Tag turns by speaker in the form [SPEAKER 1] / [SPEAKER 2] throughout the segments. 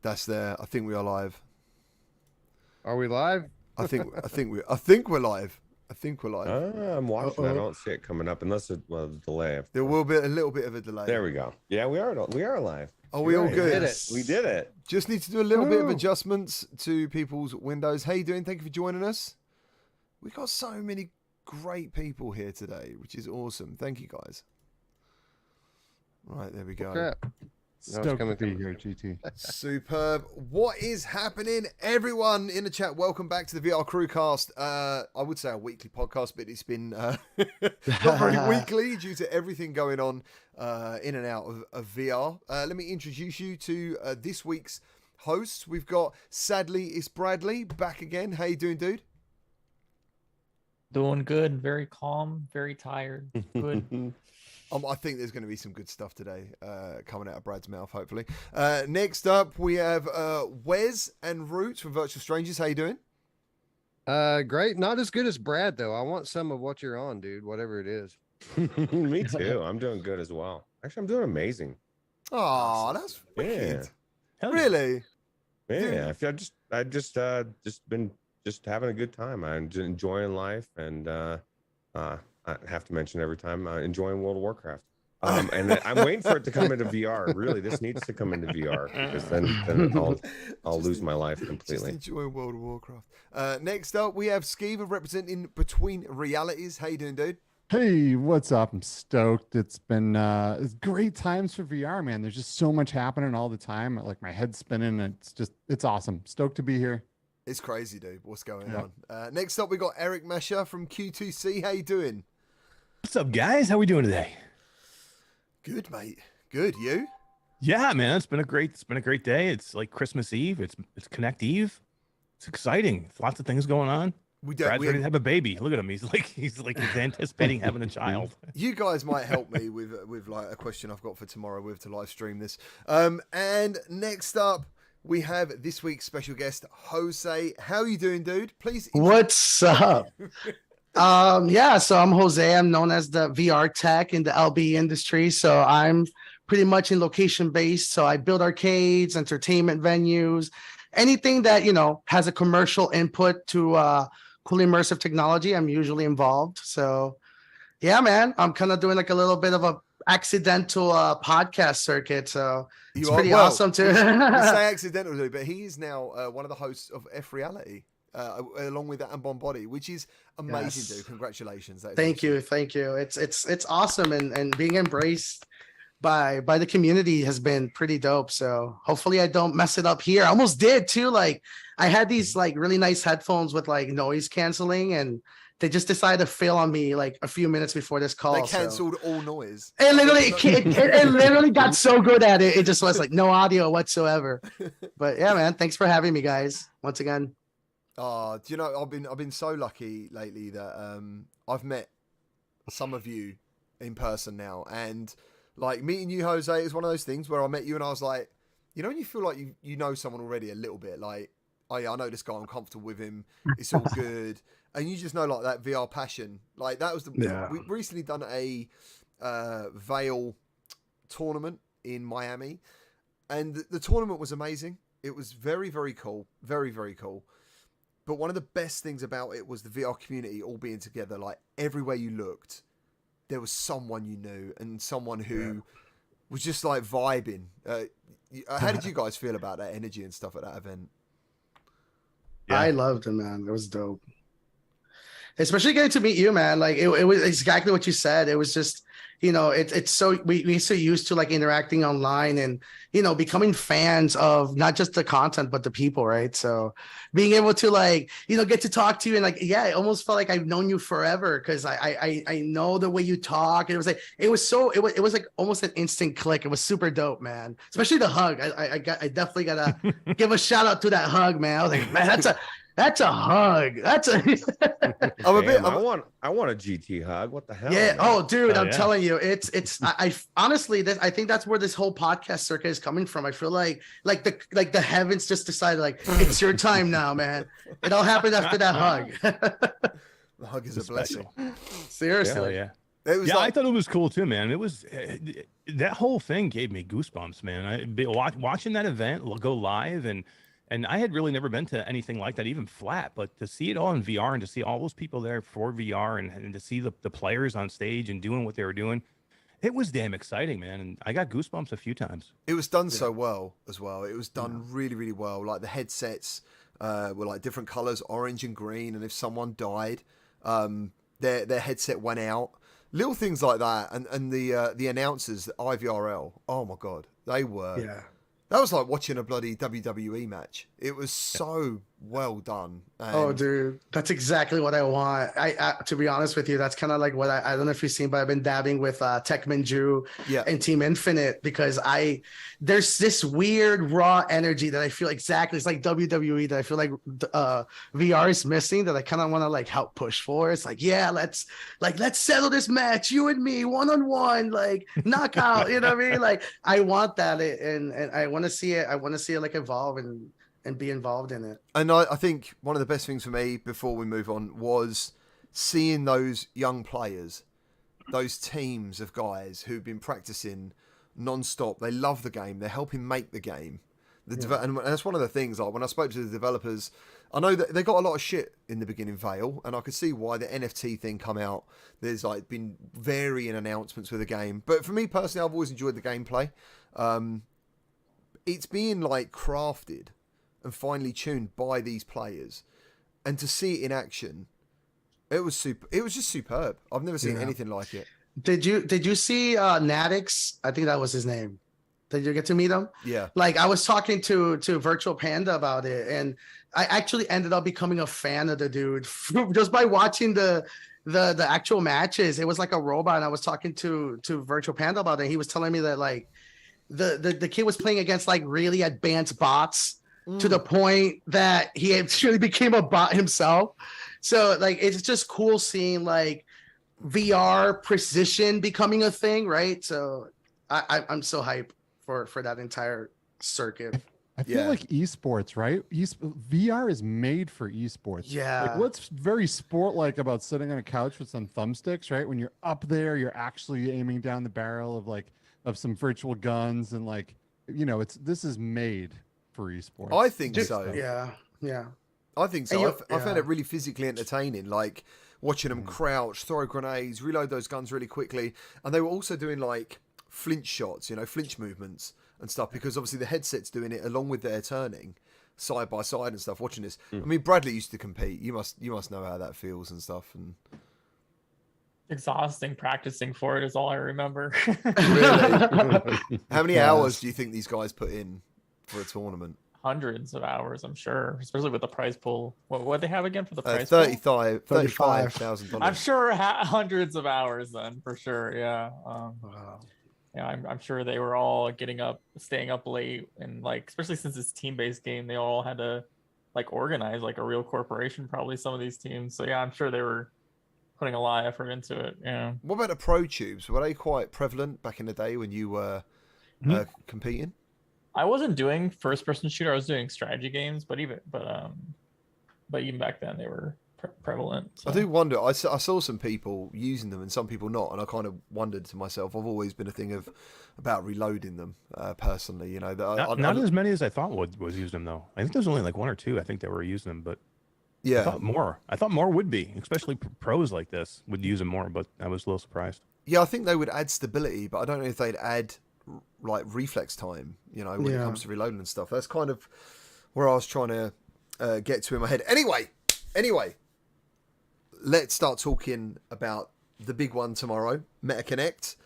[SPEAKER 1] That's there. I think we are live.
[SPEAKER 2] Are we live?
[SPEAKER 1] I think we're live. I think we're live.
[SPEAKER 3] I'm watching. I don't see it coming up unless it was a delay.
[SPEAKER 1] There will be a little bit of a delay.
[SPEAKER 3] There we go. Yeah, we are live.
[SPEAKER 1] Are we all good?
[SPEAKER 3] We did it.
[SPEAKER 1] Just need to do a little bit of adjustments to people's windows. How you doing? Thank you for joining us. We got so many great people here today, which is awesome. Thank you, guys. Right, there we go.
[SPEAKER 2] Crap.
[SPEAKER 4] Stoked to be here, GT.
[SPEAKER 1] Superb. What is happening, everyone in the chat? Welcome back to the VR Crewcast. I would say a weekly podcast, but it's been not very weekly due to everything going on in and out of VR. Let me introduce you to this week's hosts. We've got, sadly, it's Bradley back again. How you doing, dude?
[SPEAKER 5] Doing good. Very calm. Very tired. Good.
[SPEAKER 1] I think there's going to be some good stuff today coming out of Brad's mouth, hopefully. Next up, we have Wes and Roots from Virtual Strangers. How you doing?
[SPEAKER 2] Great. Not as good as Brad, though. I want some of what you're on, dude, whatever it is.
[SPEAKER 3] Me too. I'm doing good as well. Actually, I'm doing amazing.
[SPEAKER 1] Oh, that's wicked.
[SPEAKER 3] Yeah.
[SPEAKER 1] Really?
[SPEAKER 3] Yeah. I just been having a good time. I'm just enjoying life, and I have to mention every time enjoying World of Warcraft. And I'm waiting for it to come into VR. Really, this needs to come into VR because then I'll lose my life completely.
[SPEAKER 1] Just enjoy World of Warcraft. Next up, we have Skeever representing Between Realities. How you doing, dude?
[SPEAKER 4] Hey, what's up? I'm stoked. It's been it's great times for VR, man. There's just so much happening all the time. Like my head's spinning. It's awesome. Stoked to be here.
[SPEAKER 1] It's crazy, dude. What's going on? Next up, we got Eric Mesher from Q2C. How you doing?
[SPEAKER 6] What's up, guys? How we doing today?
[SPEAKER 1] Good, mate. Good. You?
[SPEAKER 6] Yeah, man. It's been a great day. It's like Christmas Eve. It's Connect Eve. It's exciting. It's lots of things going on. Brad's ready to have a baby. Look at him. He's anticipating having a child.
[SPEAKER 1] You guys might help me with like a question I've got for tomorrow to live stream this. And next up, we have this week's special guest, Jose. How are you doing, dude? Please.
[SPEAKER 7] What's up? So I'm Jose. I'm known as the VR tech in the LB industry. So I'm pretty much in location based. So I build arcades, entertainment venues, anything that, has a commercial input to cool immersive technology. I'm usually involved. So yeah, man, I'm kind of doing like a little bit of a accidental podcast circuit. So it's pretty awesome too.
[SPEAKER 1] We say accidental, but he is now one of the hosts of F Reality. Along with that and Bombody, which is amazing, dude. Congratulations.
[SPEAKER 7] Thank you. It's awesome, and being embraced by the community has been pretty dope. So hopefully I don't mess it up here. I almost did too. Like I had these like really nice headphones with like noise canceling, and they just decided to fail on me like a few minutes before this call.
[SPEAKER 1] They canceled all noise.
[SPEAKER 7] It literally got so good at it. It just was like no audio whatsoever. But yeah, man, thanks for having me, guys. Once again.
[SPEAKER 1] Do you know, I've been so lucky lately that I've met some of you in person now, and like meeting you, Jose, is one of those things where I met you and I was like, when you feel like you know someone already a little bit, like, oh yeah, I know this guy, I'm comfortable with him, it's all good, and you just know like that VR passion, like that was we recently done a Veil tournament in Miami, and the tournament was amazing. It was very, very cool, very, very cool. But one of the best things about it was the VR community all being together. Like everywhere you looked, there was someone you knew and someone who was just like vibing. How did you guys feel about that energy and stuff at that event?
[SPEAKER 7] Yeah. I loved it, man. It was dope. Especially getting to meet you, man. Like it was exactly what you said. It was just, it's so we're so used to like interacting online and becoming fans of not just the content but the people, right? So being able to like get to talk to you and like it almost felt like I've known you forever because I know the way you talk. It was like almost an instant click. It was super dope, man. Especially the hug. I definitely gotta give a shout out to that hug, man. I was like, man, that's a hug.
[SPEAKER 3] I want a GT hug. What the hell?
[SPEAKER 7] Yeah. Man? Oh, dude, I'm telling you, I honestly, I think that's where this whole podcast circuit is coming from. I feel like the heavens just decided like it's your time now, man. It all happened after that hug.
[SPEAKER 1] The hug is a blessing.
[SPEAKER 7] Seriously.
[SPEAKER 6] Yeah.
[SPEAKER 1] It was
[SPEAKER 6] Yeah,
[SPEAKER 1] like,
[SPEAKER 6] I thought it was cool too, man. It was that whole thing gave me goosebumps, man. Watching that event go live, and I had really never been to anything like that, even flat. But to see it all in VR and to see all those people there for VR and to see the players on stage and doing what they were doing, it was damn exciting, man. And I got goosebumps a few times.
[SPEAKER 1] it was done so well as well. It was done really, really well. Like the headsets were like different colors, orange and green. And if someone died, their headset went out. Little things like that, and the announcers, the IVRL. Oh my god, they were.
[SPEAKER 7] Yeah.
[SPEAKER 1] That was like watching a bloody WWE match. It was so well done.
[SPEAKER 7] Oh,
[SPEAKER 1] And
[SPEAKER 7] dude, that's exactly what I want. I to be honest with you, that's kind of like what I don't know if you've seen, but I've been dabbing with Tekman Jew
[SPEAKER 1] Yeah.
[SPEAKER 7] and Team Infinite because there's this weird raw energy that I feel exactly. It's like WWE that I feel like VR is missing that I kind of want to like help push for. It's like, yeah, let's settle this match, you and me, 1-on-1, like knockout. You know what I mean? Like I want that, and I want to see it. I want to see it like evolve and be involved in it.
[SPEAKER 1] And I think one of the best things for me before we move on was seeing those young players, those teams of guys who've been practicing non-stop. They love the game. They're helping make the game. And that's one of the things. Like when I spoke to the developers, I know that they got a lot of shit in the beginning, Vale, and I could see why the NFT thing come out. There's like been varying announcements with the game, but for me personally, I've always enjoyed the gameplay. It's being like crafted and finely tuned by these players, and to see it in action, it was super. It was just superb. I've never seen anything like it.
[SPEAKER 7] Did you see Natix? I think that was his name. Did you get to meet him?
[SPEAKER 1] Yeah.
[SPEAKER 7] Like I was talking to Virtual Panda about it, and I actually ended up becoming a fan of the dude just by watching the actual matches. It was like a robot, and I was talking to Virtual Panda about it. He was telling me that like the kid was playing against like really advanced bots to the point that he actually became a bot himself. So like it's just cool seeing like VR precision becoming a thing, right? So I'm so hyped for that entire circuit.
[SPEAKER 4] I feel like esports, right? VR is made for esports.
[SPEAKER 7] Yeah.
[SPEAKER 4] Like what's very sport-like about sitting on a couch with some thumbsticks, right? When you're up there, you're actually aiming down the barrel of some virtual guns and like, this is made for esports.
[SPEAKER 1] I think so.
[SPEAKER 7] Yeah.
[SPEAKER 1] I think so. I found it really physically entertaining, like watching them crouch, throw grenades, reload those guns really quickly. And they were also doing like flinch shots, flinch movements and stuff, because obviously the headset's doing it along with their turning side by side and stuff, watching this. I mean, Bradley used to compete. You must know how that feels and stuff. And
[SPEAKER 5] exhausting practicing for it is all I remember.
[SPEAKER 1] Really? How many hours do you think these guys put in for a tournament?
[SPEAKER 5] Hundreds of hours, I'm sure, especially with the prize pool. What they have again for the prize
[SPEAKER 1] pool? $35,000.
[SPEAKER 5] I'm sure hundreds of hours then, for sure. Yeah.
[SPEAKER 7] Wow.
[SPEAKER 5] Yeah, I'm sure they were all staying up late, and like, especially since it's team-based game, they all had to like organize like a real corporation, probably some of these teams. So yeah, I'm sure they were putting a lot of effort into it. Yeah.
[SPEAKER 1] What about the pro tubes? Were they quite prevalent back in the day when you were competing?
[SPEAKER 5] I wasn't doing first-person shooter. I was doing strategy games, but even back then they were prevalent. So.
[SPEAKER 1] I do wonder. I saw some people using them and some people not, and I kind of wondered to myself. I've always been a thing about reloading them personally.
[SPEAKER 6] Not as many as I thought was using them though. I think there's only like one or two. I think that were using them, but
[SPEAKER 1] yeah,
[SPEAKER 6] I thought more would be, especially pros like this would use them more. But I was a little surprised.
[SPEAKER 1] Yeah, I think they would add stability, but I don't know if they'd add like reflex time, when it comes to reloading and stuff. That's kind of where I was trying to get to in my head. Anyway, let's start talking about the big one tomorrow, MetaConnect.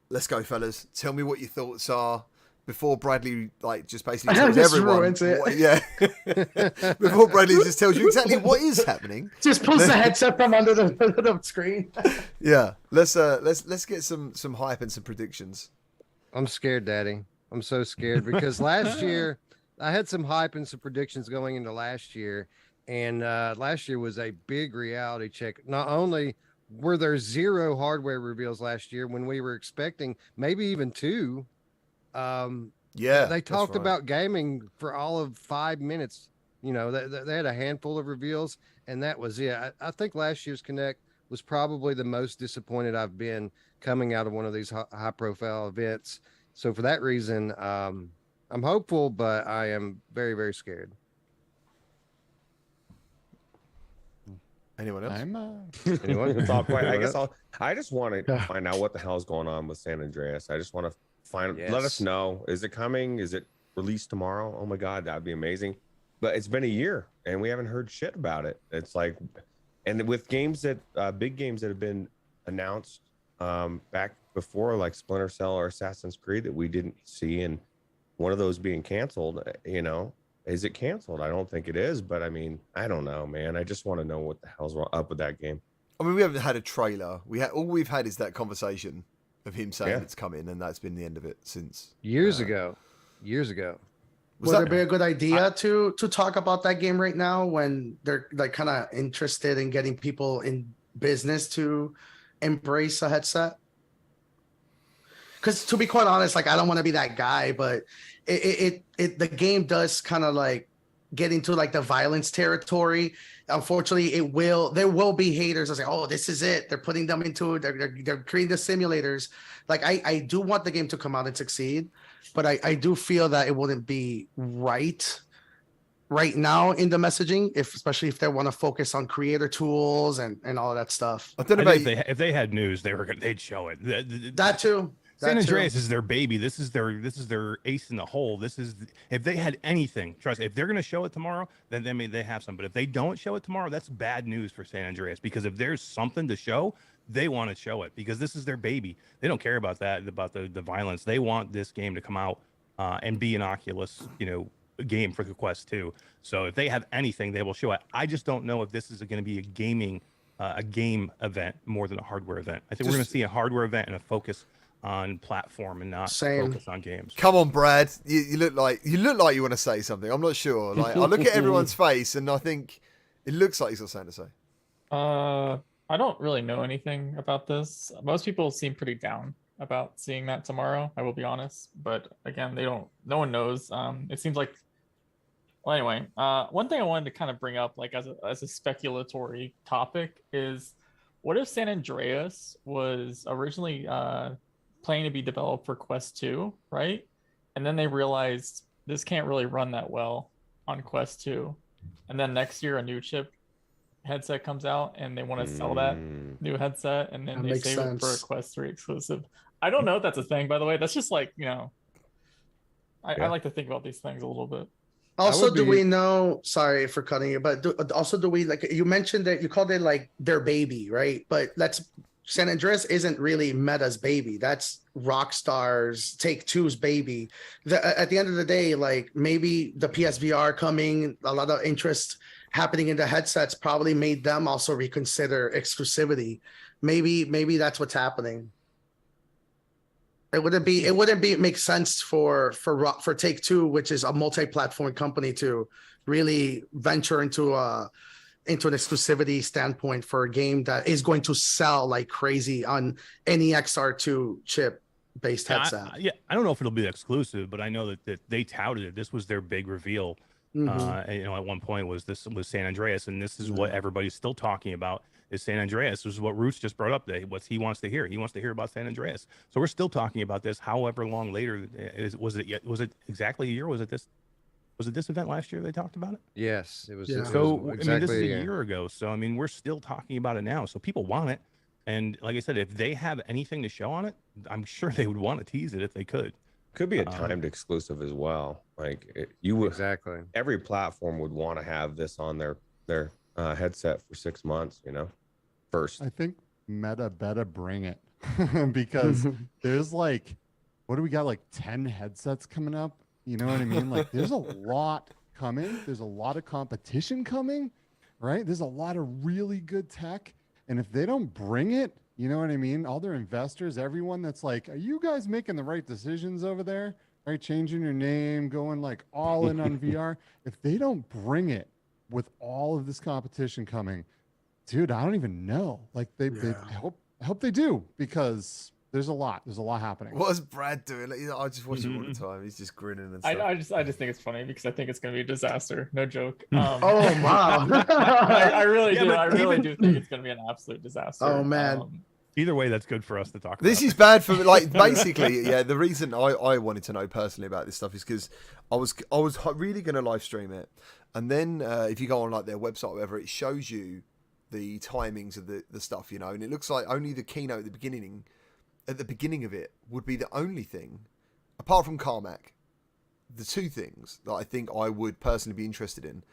[SPEAKER 1] Let's go, fellas. Tell me what your thoughts are before Bradley just basically tells everyone.
[SPEAKER 7] Ruins it.
[SPEAKER 1] Before Bradley just tells you exactly what is happening.
[SPEAKER 7] Just pulls the headset from under the screen.
[SPEAKER 1] Yeah, let's get some hype and some predictions.
[SPEAKER 2] I'm scared, Daddy. I'm so scared because last year I had some hype and some predictions going into last year, and last year was a big reality check. Not only were there 0 hardware reveals last year when we were expecting maybe even 2. They talked about gaming for all of 5 minutes. They had a handful of reveals, and that was it. I think last year's Connect was probably the most disappointed I've been coming out of one of these high profile events. So for that reason, I'm hopeful, but I am very, very scared.
[SPEAKER 1] Anyone else?
[SPEAKER 2] Anyone?
[SPEAKER 3] It's all quiet. I just want to find out what the hell's going on with San Andreas. I just want to let us know. Is it coming? Is it released tomorrow? Oh my God, that'd be amazing. But it's been a year and we haven't heard shit about it. It's like, and with games that big games that have been announced back before, like Splinter Cell or Assassin's Creed, that we didn't see, and one of those being canceled, is it canceled? I don't think it is, but I mean, I don't know, man. I just want to know what the hell's up with that game.
[SPEAKER 1] I mean, we haven't had a trailer. All we've had is that conversation of him saying it's coming, and that's been the end of it since
[SPEAKER 2] years ago.
[SPEAKER 7] Would it be a good idea to talk about that game right now when they're like kind of interested in getting people in business to embrace a headset? Because to be quite honest, like I don't want to be that guy, but the game does kind of like get into like the violence territory. Unfortunately, there will be haters that say, "Oh, this is it." They're putting them into they're creating the simulators. Like I do want the game to come out and succeed, but I do feel that it wouldn't be right now in the messaging, especially if they want to focus on creator tools and all of that stuff.
[SPEAKER 1] I don't know about
[SPEAKER 6] if they had news, they'd show it.
[SPEAKER 7] That too.
[SPEAKER 6] San Andreas is their baby. This is their ace in the hole. If they had anything, trust me, if they're going to show it tomorrow, then they have some. But if they don't show it tomorrow, that's bad news for San Andreas, because if there's something to show, they want to show it because this is their baby. They don't care about that, about the violence. They want this game to come out and be an Oculus, game for the Quest 2. So if they have anything, they will show it. I just don't know if this is going to be a game event more than a hardware event. I think we're going to see a hardware event and a focus on platform and not focus on games.
[SPEAKER 1] Come on, Brad. You look like you want to say something. I'm not sure. Like I look at everyone's face and I think it looks like he's got something to say.
[SPEAKER 5] I don't really know anything about this. Most people seem pretty down about seeing that tomorrow, I will be honest. But again, no one knows. It seems like, well, anyway, one thing I wanted to kind of bring up, like as a speculatory topic, is what if San Andreas was originally planning to be developed for Quest 2, right? And then they realized this can't really run that well on Quest 2. And then next year a new chip headset comes out and they want to sell that new headset, and then they save it for a Quest 3 exclusive. I don't know if that's a thing, by the way. That's just like, I like to think about these things a little bit.
[SPEAKER 7] Also, do we know, sorry for cutting you, but do we, like, you mentioned that you called it like their baby, right? But San Andreas isn't really Meta's baby. That's Rockstar's Take-Two's baby. At the end of the day, like maybe the PSVR coming, a lot of interest happening in the headsets probably made them also reconsider exclusivity. Maybe that's what's happening. It wouldn't make sense for Take-Two, which is a multi-platform company, to really venture into an exclusivity standpoint for a game that is going to sell like crazy on any XR2 chip based headset.
[SPEAKER 6] I don't know if it'll be exclusive, but I know that they touted it. This was their big reveal. And, at one point was San Andreas, and this is what everybody's still talking about is San Andreas. This is what Roots just brought up. What he wants to hear. He wants to hear about San Andreas. So we're still talking about this. However long later was it exactly a year? Was it this event last year they talked about it?
[SPEAKER 2] Yes, it was.
[SPEAKER 7] Yeah.
[SPEAKER 6] So
[SPEAKER 2] exactly
[SPEAKER 6] this is a year ago. So I mean, we're still talking about it now. So people want it, and like I said, if they have anything to show on it, I'm sure they would want to tease it if they could.
[SPEAKER 3] Could be a timed exclusive as well. Like you would
[SPEAKER 2] exactly.
[SPEAKER 3] Every platform would want to have this on their headset for 6 months. First.
[SPEAKER 4] I think Meta better bring it because there's like, what do we got? Like 10 headsets coming up. You know what I mean? Like there's a lot coming. There's a lot of competition coming, right? There's a lot of really good tech. And if they don't bring it, you know what I mean? All their investors, everyone that's like, are you guys making the right decisions over there? Right? Changing your name, going like all in on VR. If they don't bring it with all of this competition coming, dude, I don't even know. Like I hope they do, because There's a lot happening.
[SPEAKER 1] What is Brad doing? Like, I just watch him all the time. He's just grinning and stuff.
[SPEAKER 5] I just think it's funny because I think it's gonna be a disaster. No joke.
[SPEAKER 7] Oh wow!
[SPEAKER 5] I really do. I really do think it's gonna be an absolute disaster.
[SPEAKER 7] Oh man.
[SPEAKER 6] Either way, that's good for us to talk about.
[SPEAKER 1] This is bad for like basically, yeah. The reason I wanted to know personally about this stuff is because I was really going to live stream it, and then if you go on like their website or whatever, it shows you the timings of the stuff, you know, and it looks like only the keynote at the beginning of it would be the only thing, apart from Carmack, the two things that I think I would personally be interested in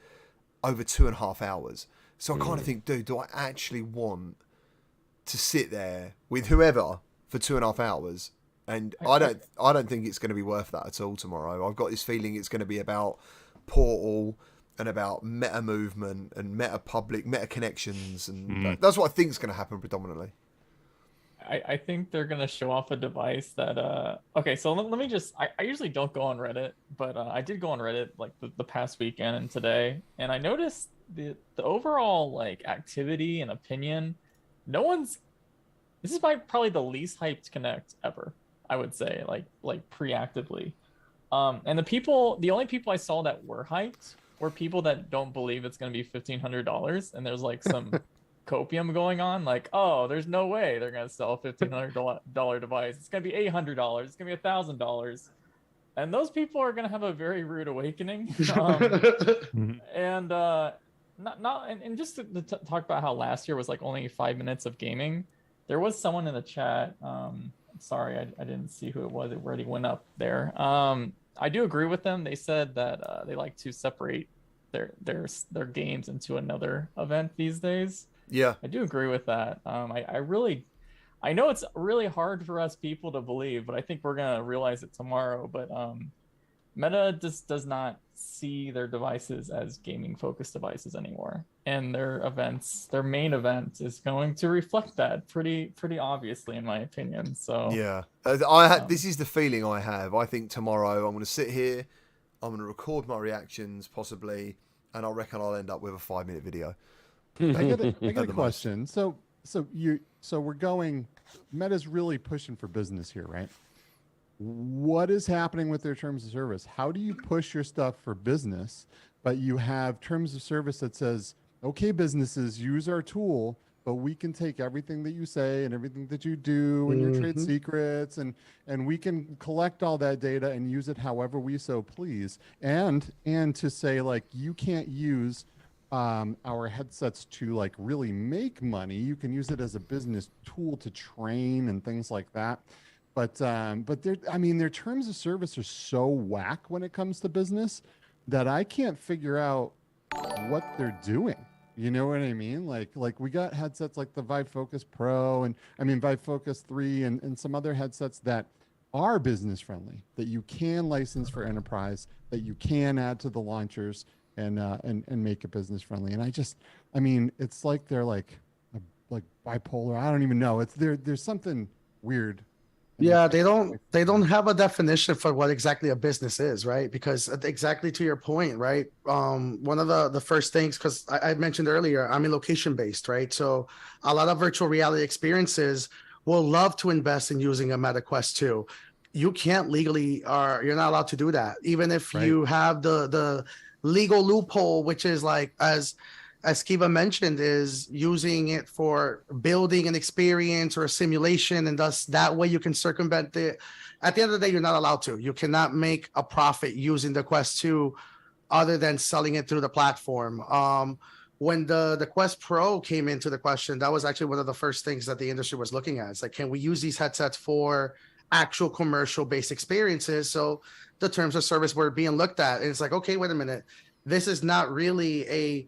[SPEAKER 1] over 2.5 hours. So I kind of think, dude, do I actually want to sit there with whoever for 2.5 hours? And I don't think it's going to be worth that at all tomorrow. I've got this feeling it's going to be about Portal and about meta movement and meta connections, and that's what I think is going to happen predominantly.
[SPEAKER 5] I think they're gonna show off a device that okay, so let me just I usually don't go on Reddit, but I did go on Reddit like the past weekend and today, and I noticed the overall like activity and opinion. This is probably the least hyped Connect ever, I would say, like preactively. And the only people I saw that were hyped were people that don't believe it's gonna be $1,500, and there's like some copium going on, like, oh, there's no way they're gonna sell a $1,500 device. It's gonna be $800. It's gonna be $1,000, and those people are gonna have a very rude awakening. And just to talk about how last year was like only 5 minutes of gaming. There was someone in the chat. Sorry, I didn't see who it was. It already went up there. I do agree with them. They said that they like to separate their games into another event these days.
[SPEAKER 1] Yeah,
[SPEAKER 5] I do agree with that. I know it's really hard for us people to believe, but I think we're gonna realize it tomorrow. But Meta just does not see their devices as gaming focused devices anymore, and their main event is going to reflect that pretty obviously, in my opinion. So
[SPEAKER 1] yeah, this is the feeling I have. I think tomorrow I'm going to sit here, I'm going to record my reactions possibly, and I reckon I'll end up with a 5-minute video.
[SPEAKER 4] I get a question. So we're going. Meta's really pushing for business here, right? What is happening with their terms of service? How do you push your stuff for business, but you have terms of service that says, okay, businesses, use our tool, but we can take everything that you say and everything that you do and your trade secrets, and we can collect all that data and use it however we so please. And to say, like, you can't use our headsets to like really make money. You can use it as a business tool to train and things like that. But their terms of service are so whack when it comes to business that I can't figure out what they're doing. You know what I mean? Like we got headsets like the Vive Focus Pro and Vive Focus 3 and some other headsets that are business friendly, that you can license for enterprise, that you can add to the launchers and make it business friendly. And it's like they're like bipolar. I don't even know. There's something weird.
[SPEAKER 7] Yeah, they don't have a definition for what exactly a business is, right? Because exactly to your point, right? One of the first things, because I mentioned earlier, I'm location based, right? So a lot of virtual reality experiences will love to invest in using a Meta Quest 2. You can't legally, you're not allowed to do that, even if you have the legal loophole, which is like as Kiva mentioned, is using it for building an experience or a simulation, and thus that way you can circumvent it. At the end of the day, you're not allowed to. You cannot make a profit using the Quest 2 other than selling it through the platform. When the Quest Pro came into the question, that was actually one of the first things that the industry was looking at. It's like, can we use these headsets for actual commercial-based experiences? So the terms of service were being looked at, and it's like, okay, wait a minute. This is not really a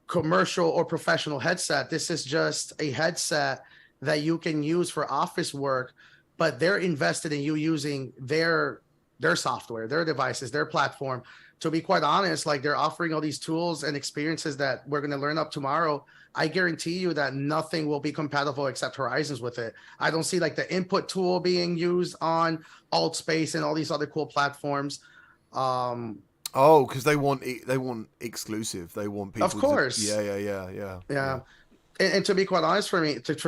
[SPEAKER 7] commercial or professional headset. This is just a headset that you can use for office work, but they're invested in you using their software, their devices, their platform. To be quite honest, like, they're offering all these tools and experiences that we're going to learn up tomorrow. I guarantee you that nothing will be compatible except Horizons with it. I don't see like the input tool being used on Altspace and all these other cool platforms.
[SPEAKER 1] Oh, because they want exclusive. They want people.
[SPEAKER 7] Of course.
[SPEAKER 1] Yeah.
[SPEAKER 7] And to be quite honest, for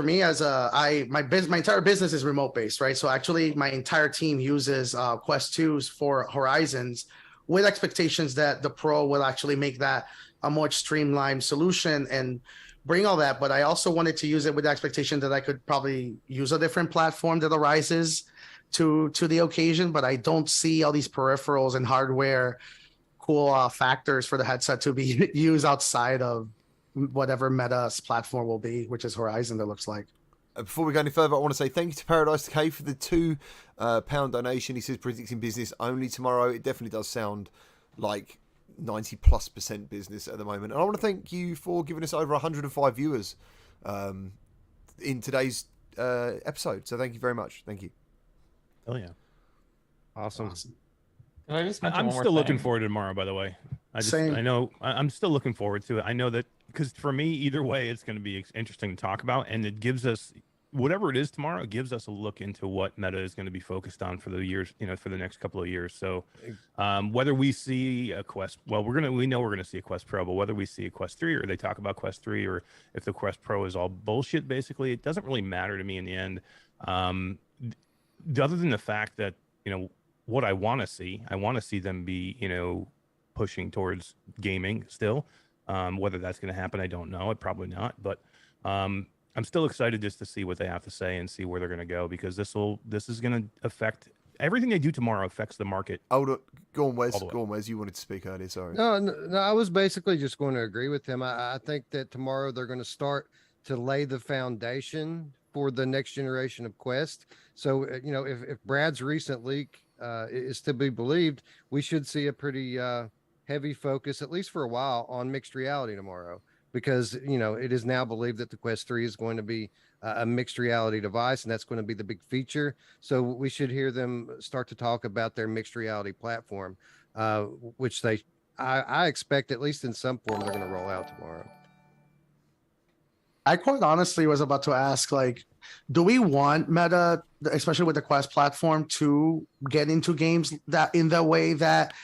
[SPEAKER 7] me as my entire business is remote based, right? So actually, my entire team uses Quest 2s for Horizons, with expectations that the Pro will actually make that a much streamlined solution and bring all that. But I also wanted to use it with the expectation that I could probably use a different platform that arises to the occasion. But I don't see all these peripherals and hardware cool factors for the headset to be used outside of whatever Meta's platform will be, which is Horizon, that looks like.
[SPEAKER 1] Before we go any further, I want to say thank you to Paradise K for the £2 donation. He says predicting business only tomorrow. It definitely does sound like 90+% business at the moment. And I want to thank you for giving us over 105 viewers in today's episode. So thank you very much. Thank you.
[SPEAKER 6] Oh yeah,
[SPEAKER 2] Awesome.
[SPEAKER 5] Can I just mention
[SPEAKER 6] I'm
[SPEAKER 5] one more
[SPEAKER 6] still looking
[SPEAKER 5] thing?
[SPEAKER 6] forward to tomorrow. By the way,
[SPEAKER 7] Same.
[SPEAKER 6] I know I'm still looking forward to it. I know that because for me, either way, it's going to be interesting to talk about, and it gives us whatever it is tomorrow. It gives us a look into what Meta is going to be focused on for the years, for the next couple of years. So, whether we see a Quest, well, we know we're gonna see a Quest Pro, but whether we see a Quest 3 or they talk about Quest 3 or if the Quest Pro is all bullshit, basically, it doesn't really matter to me in the end. Other than the fact that what I want to see them be pushing towards gaming still. Whether that's going to happen, I don't know. Probably not, but I'm still excited just to see what they have to say and see where they're going to go, because this is going to affect everything they do tomorrow. Affects the market.
[SPEAKER 1] Hold on, go on, Wes. Go on, Wes. You wanted to speak earlier. Sorry.
[SPEAKER 2] No, I was basically just going to agree with him. I think that tomorrow they're going to start to lay the foundation for the next generation of Quest. So, if Brad's recent leak is to be believed, we should see a pretty heavy focus, at least for a while, on mixed reality tomorrow, because it is now believed that the Quest 3 is going to be a mixed reality device, and that's going to be the big feature. So we should hear them start to talk about their mixed reality platform, which I expect, at least in some form, they're going to roll out tomorrow.
[SPEAKER 7] I quite honestly was about to ask, like, do we want Meta, especially with the Quest platform, to get into games that in the way that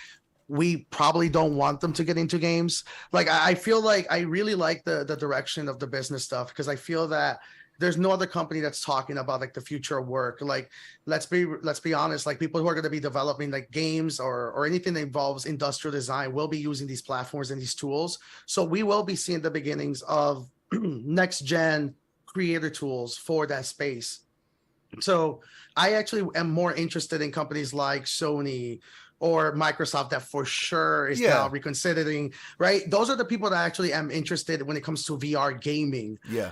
[SPEAKER 7] we probably don't want them to get into games? Like, I feel like I really like the direction of the business stuff, because I feel that there's no other company that's talking about like the future of work. Like, let's be honest, like people who are going to be developing like games or anything that involves industrial design will be using these platforms and these tools. So we will be seeing the beginnings of next gen creator tools for that space. So I actually am more interested in companies like Sony or Microsoft that for sure is now reconsidering, right? Those are the people that I actually am interested when it comes to VR gaming.
[SPEAKER 1] Yeah.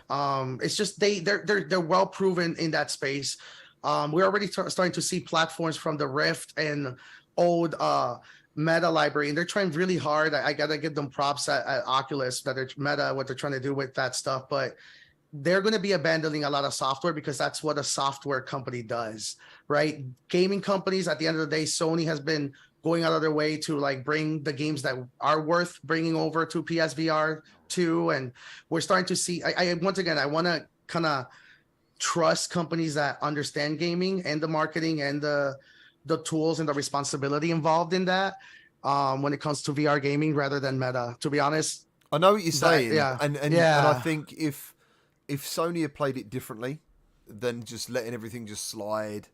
[SPEAKER 7] It's just they're well proven in that space. We're already starting to see platforms from the Rift and old Meta library, and they're trying really hard. I gotta give them props at Oculus that it's Meta, what they're trying to do with that stuff, but they're going to be abandoning a lot of software, because that's what a software company does, right? Gaming companies, at the end of the day, Sony has been going out of their way to like bring the games that are worth bringing over to PSVR 2, and we're starting to see. I once again, I want to kind of trust companies that understand gaming and the marketing and the tools and the responsibility involved in that when it comes to VR gaming, rather than Meta, to be honest.
[SPEAKER 1] I know what you're saying.
[SPEAKER 7] And
[SPEAKER 1] I think if Sony had played it differently than just letting everything just slide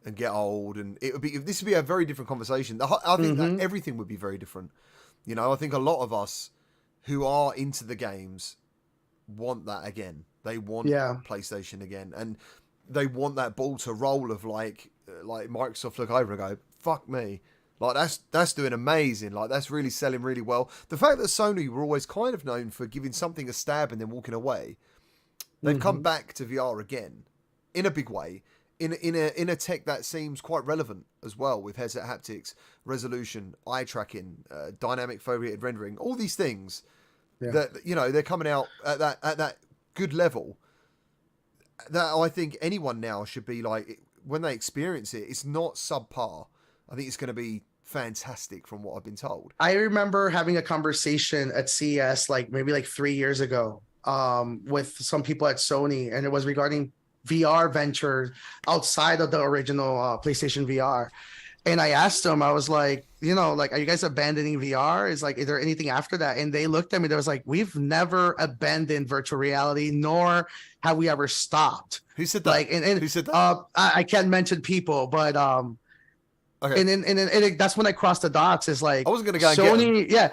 [SPEAKER 1] and get old, and this would be a very different conversation. I think that everything would be very different. I think a lot of us who are into the games want that again. They want PlayStation again, and they want that ball to roll of like Microsoft look over and go, fuck me. Like that's doing amazing. Like that's really selling really well. The fact that Sony were always kind of known for giving something a stab and then walking away, they've come back to VR again in a big way, in a tech that seems quite relevant as well, with headset haptics, resolution, eye tracking, dynamic foveated rendering, all these things that they're coming out at that good level. That I think anyone now should be like, when they experience it, it's not subpar. I think it's going to be fantastic from what I've been told.
[SPEAKER 7] I remember having a conversation at CES maybe 3 years ago with some people at Sony, and it was regarding VR ventures outside of the original PlayStation VR. And I asked them, I was like, you know, like, are you guys abandoning VR? Is there anything after that? And they looked at me. They was like, we've never abandoned virtual reality, nor have we ever stopped.
[SPEAKER 1] Who said that?
[SPEAKER 7] Like, and
[SPEAKER 1] who said that?
[SPEAKER 7] I can't mention people, but
[SPEAKER 1] Okay.
[SPEAKER 7] and that's when I crossed the dots. Is like
[SPEAKER 1] I wasn't gonna go and
[SPEAKER 7] Sony, yeah,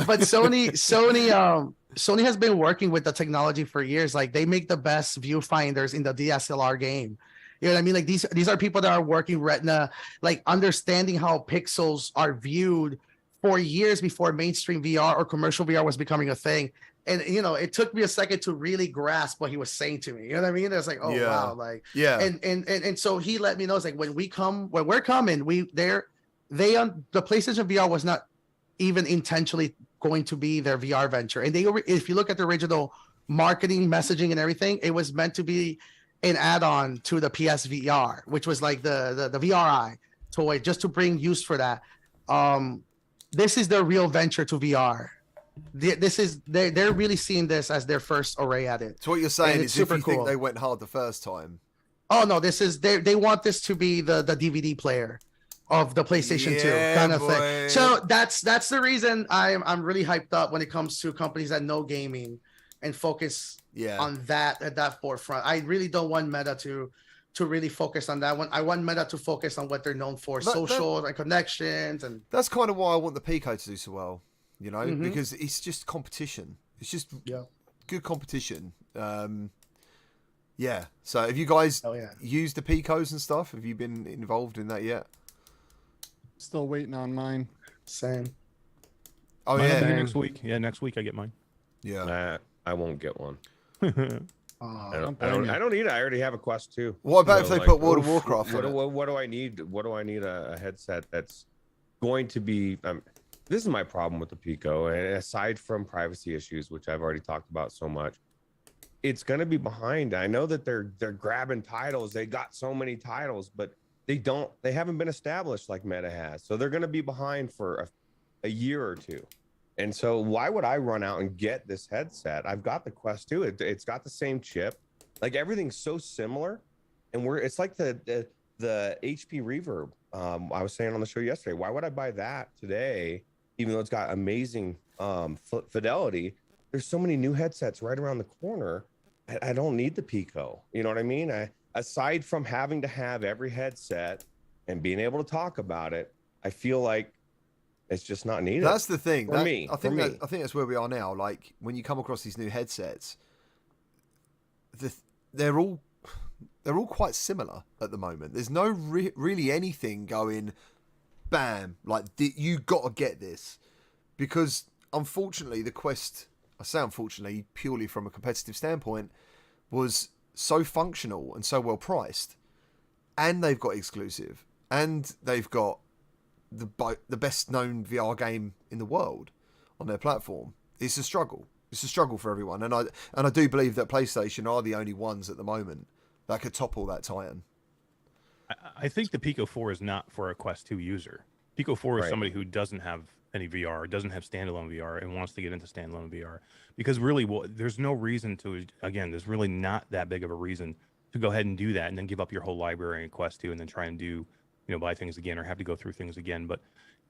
[SPEAKER 7] but Sony has been working with the technology for years. Like they make the best viewfinders in the DSLR game. You know what I mean? Like these are people that are working Retina, like understanding how pixels are viewed for years before mainstream VR or commercial VR was becoming a thing. And you know, it took me a second to really grasp what he was saying to me. You know what I mean? It's like, oh
[SPEAKER 1] Yeah.
[SPEAKER 7] wow, like
[SPEAKER 1] Yeah.
[SPEAKER 7] And so he let me know, it's like when we're coming, the PlayStation VR was not even intentionally going to be their VR venture. And if you look at the original marketing messaging and everything, it was meant to be an add-on to the PSVR, which was like the VRI toy, just to bring use for that. This is their real venture to VR. They're really seeing this as their first array at it.
[SPEAKER 1] So what you're saying is, if you
[SPEAKER 7] cool.
[SPEAKER 1] think they went hard the first time.
[SPEAKER 7] Oh no, they want this to be the DVD player of the PlayStation 2 kind of thing. So that's the reason I'm really hyped up when it comes to companies that know gaming and focus on that at that forefront. I really don't want Meta to really focus on that one. I want Meta to focus on what they're known for, social and connections, and
[SPEAKER 1] that's kind of why I want the Pico to do so well, you know, because it's just competition. It's just good competition. Yeah. So have you guys used the Picos and stuff? Have you been involved in that yet?
[SPEAKER 4] Still waiting on mine.
[SPEAKER 7] Same.
[SPEAKER 1] Oh
[SPEAKER 6] mine
[SPEAKER 1] yeah.
[SPEAKER 6] Next week. Yeah, next week I get mine.
[SPEAKER 1] Yeah.
[SPEAKER 3] I won't get one.
[SPEAKER 4] I
[SPEAKER 3] don't need it. I already have a Quest 2.
[SPEAKER 1] What about if they put World of Warcraft on it?
[SPEAKER 3] What do I need? What do I need a headset that's going to be? This is my problem with the Pico, and aside from privacy issues, which I've already talked about so much, it's going to be behind. I know that they're grabbing titles. They got so many titles, but they haven't been established like Meta has. So they're going to be behind for a year or two. And so why would I run out and get this headset? I've got the Quest 2. It's got the same chip. Like everything's so similar. And it's like the HP Reverb. I was saying on the show yesterday, why would I buy that today, even though it's got amazing fidelity? There's so many new headsets right around the corner. I don't need the Pico. You know what I mean? Aside from having to have every headset and being able to talk about it, I feel like it's just not needed.
[SPEAKER 1] That's the thing.
[SPEAKER 3] For me.
[SPEAKER 1] I think that's where we are now. Like when you come across these new headsets, they're all quite similar at the moment. There's no really anything going, bam, like you got to get this, because unfortunately the Quest, I say unfortunately purely from a competitive standpoint, was so functional and so well priced, and they've got exclusive, and they've got the best known VR game in the world on their platform. It's a struggle. It's a struggle for everyone, and I do believe that PlayStation are the only ones at the moment that could topple that Titan.
[SPEAKER 6] I think the Pico 4 is not for a Quest 2 user. Pico 4 is somebody who doesn't have any VR, doesn't have standalone VR, and wants to get into standalone VR. Because really, there's no reason to, again, there's really not that big of a reason to go ahead and do that and then give up your whole library in Quest 2 and then try and do, buy things again or have to go through things again. But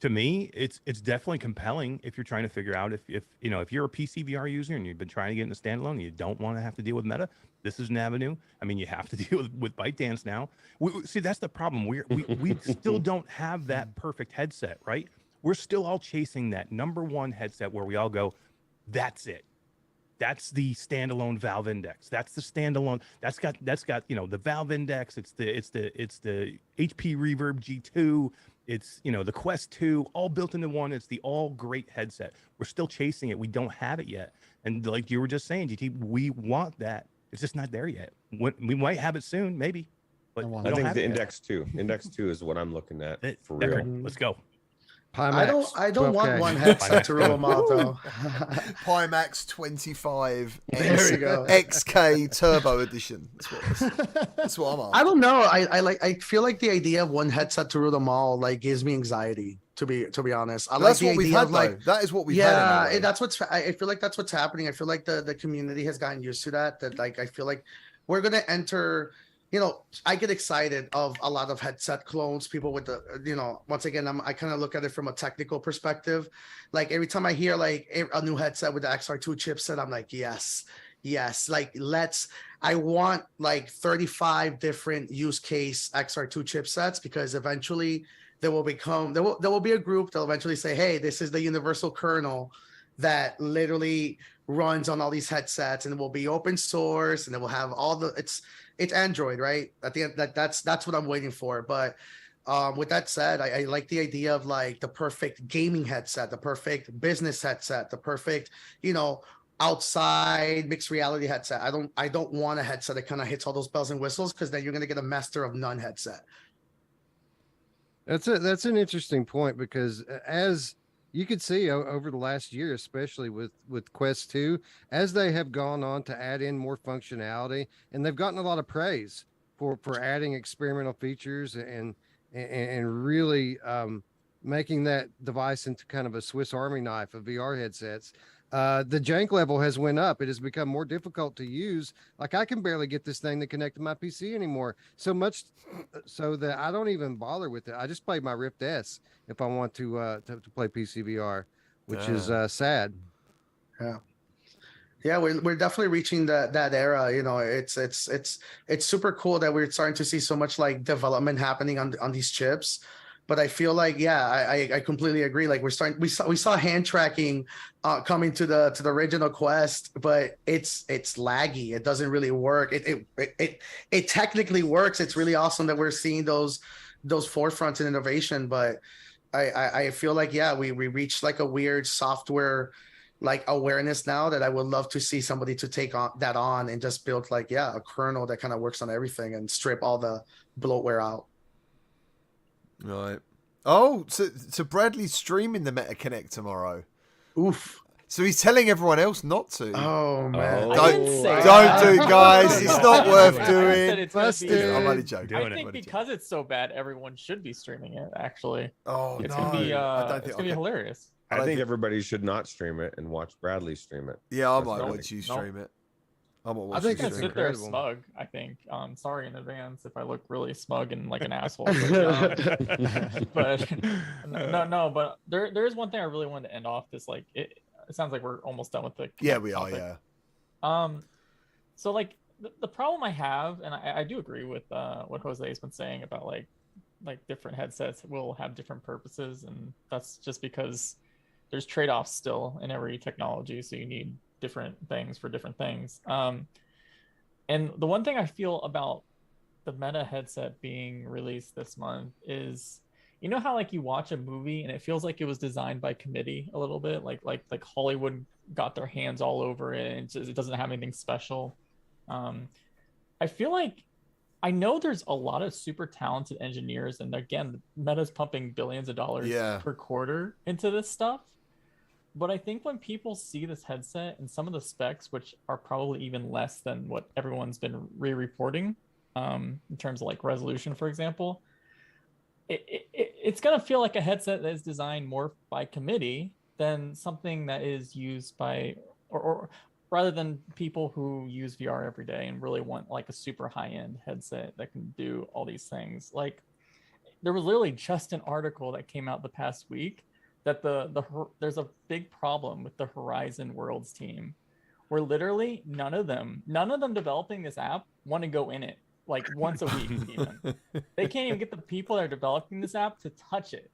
[SPEAKER 6] to me, it's definitely compelling if you're trying to figure out if you're a PC VR user and you've been trying to get into standalone and you don't want to have to deal with Meta, this is an avenue. I mean, you have to deal with ByteDance now. See, that's the problem. We still don't have that perfect headset, right? We're still all chasing that number one headset where we all go, that's it. That's the standalone Valve Index. That's the standalone. That's got the Valve Index. It's the HP Reverb G2. It's the Quest 2, all built into one. It's the all great headset. We're still chasing it. We don't have it yet. And like you were just saying, GT, we want that. It's just not there yet. We might have it soon, maybe. But
[SPEAKER 3] I think the Index 2. Index 2 is what I'm looking at for real.
[SPEAKER 6] Let's go.
[SPEAKER 2] Pimax,
[SPEAKER 7] I don't want one headset to rule them out though.
[SPEAKER 1] Pimax 25
[SPEAKER 7] There we go.
[SPEAKER 1] XK Turbo Edition. That's what I'm on.
[SPEAKER 7] I don't know. I feel like the idea of one headset to rule them all gives me anxiety. To be honest,
[SPEAKER 1] that's what we've had. That is what we've had.
[SPEAKER 7] Yeah, that's what's. I feel like that's what's happening. I feel like the community has gotten used to that. That I feel like we're gonna enter I get excited of a lot of headset clones, people with the, once again, I kind of look at it from a technical perspective. Like every time I hear like a new headset with the XR2 chipset, I'm like, yes, like I want like 35 different use case XR2 chipsets, because eventually there will be a group that'll eventually say, hey, this is the universal kernel that literally runs on all these headsets, and it will be open source, and it will have all it's Android, right? At the end, that's what I'm waiting for. But with that said, I like the idea of like the perfect gaming headset, the perfect business headset, the perfect, outside mixed reality headset. I don't want a headset that kind of hits all those bells and whistles, because then you're gonna get a master of none headset.
[SPEAKER 2] That's an interesting point, because as you could see over the last year, especially with Quest 2, as they have gone on to add in more functionality, and they've gotten a lot of praise for adding experimental features and really making that device into kind of a Swiss Army knife of VR headsets. The jank level has went up. It has become more difficult to use. Like I can barely get this thing to connect to my PC anymore. So much so that I don't even bother with it. I just play my Rift S if I want to play PCVR, which is sad.
[SPEAKER 7] Yeah, we're definitely reaching that era. It's super cool that we're starting to see so much like development happening on these chips. But I feel like, I completely agree. Like we saw hand tracking coming to the original Quest, but it's laggy. It doesn't really work. It technically works. It's really awesome that we're seeing those forefronts in innovation. But I feel like, we reached like a weird software like awareness now, that I would love to see somebody to take on and just build like, a kernel that kind of works on everything and strip all the bloatware out.
[SPEAKER 1] Right. Oh, so Bradley's streaming the MetaConnect tomorrow.
[SPEAKER 7] Oof.
[SPEAKER 1] So he's telling everyone else not to.
[SPEAKER 7] Oh man!
[SPEAKER 1] Don't do it, guys. It's not worth doing. I'm only joking.
[SPEAKER 5] I think because it's so bad, everyone should be streaming it. Actually.
[SPEAKER 1] Oh
[SPEAKER 5] it's
[SPEAKER 1] no!
[SPEAKER 5] Gonna be be hilarious.
[SPEAKER 3] I think everybody should not stream it and watch Bradley stream it.
[SPEAKER 1] Yeah, I might watch you stream it.
[SPEAKER 2] I think it's
[SPEAKER 5] sit there smug. I think. Sorry in advance if I look really smug and like an asshole. But no. But there is one thing I really wanted to end off this. Like it sounds like we're almost done with the.
[SPEAKER 1] Yeah, we are. Yeah.
[SPEAKER 5] So like the problem I have, and I do agree with what Jose's been saying about like different headsets will have different purposes, and that's just because there's trade-offs still in every technology, so you need different things for different things. And the one thing I feel about the Meta headset being released this month is, how like you watch a movie and it feels like it was designed by committee a little bit, like Hollywood got their hands all over it and it doesn't have anything special. I feel like I know there's a lot of super talented engineers, and again, Meta's pumping billions of dollars per quarter into this stuff. But I think when people see this headset and some of the specs, which are probably even less than what everyone's been reporting in terms of like resolution, for example, it's going to feel like a headset that is designed more by committee than something that is used by, or rather than people who use VR every day and really want like a super high-end headset that can do all these things. Like there was literally just an article that came out the past week that there's a big problem with the Horizon Worlds team, where literally none of them developing this app want to go in it like once a week even. They can't even get the people that are developing this app to touch it.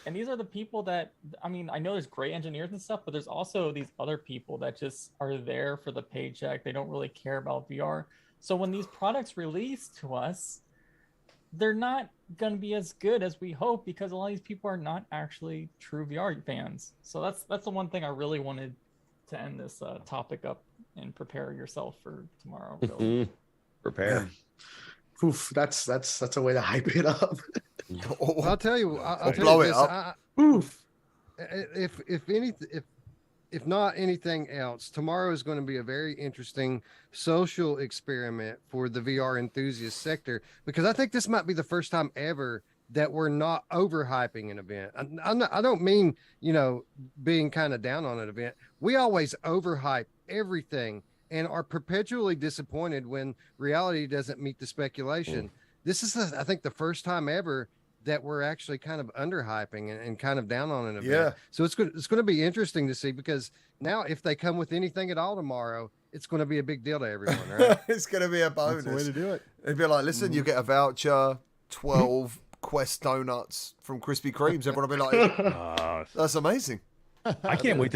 [SPEAKER 5] And these are the people that, I mean, I know there's great engineers and stuff, but there's also these other people that just are there for the paycheck. They don't really care about VR. So when these products release to us, they're not going to be as good as we hope, because a lot of these people are not actually true VR fans. So that's the one thing I really wanted to end this topic up and prepare yourself for tomorrow. Really.
[SPEAKER 3] Prepare.
[SPEAKER 7] Oof, that's a way to hype it up.
[SPEAKER 2] I'll tell you. I'll tell
[SPEAKER 1] blow
[SPEAKER 2] you
[SPEAKER 1] it
[SPEAKER 2] this,
[SPEAKER 1] up.
[SPEAKER 7] Oof.
[SPEAKER 2] If not anything else, tomorrow is going to be a very interesting social experiment for the VR enthusiast sector, because I think this might be the first time ever that we're not overhyping an event. I don't mean, being kind of down on an event. We always overhype everything and are perpetually disappointed when reality doesn't meet the speculation. This is, I think, the first time ever that we're actually kind of underhyping and kind of down on an event.
[SPEAKER 1] Yeah.
[SPEAKER 2] So it's going to be interesting to see, because now if they come with anything at all tomorrow, it's going to be a big deal to everyone, right?
[SPEAKER 1] It's going to be a bonus.
[SPEAKER 4] That's the way to do it.
[SPEAKER 1] It'd be like, listen, you get a voucher, 12 Quest donuts from Krispy Kremes. Everyone will be like, that's amazing.
[SPEAKER 6] I can't wait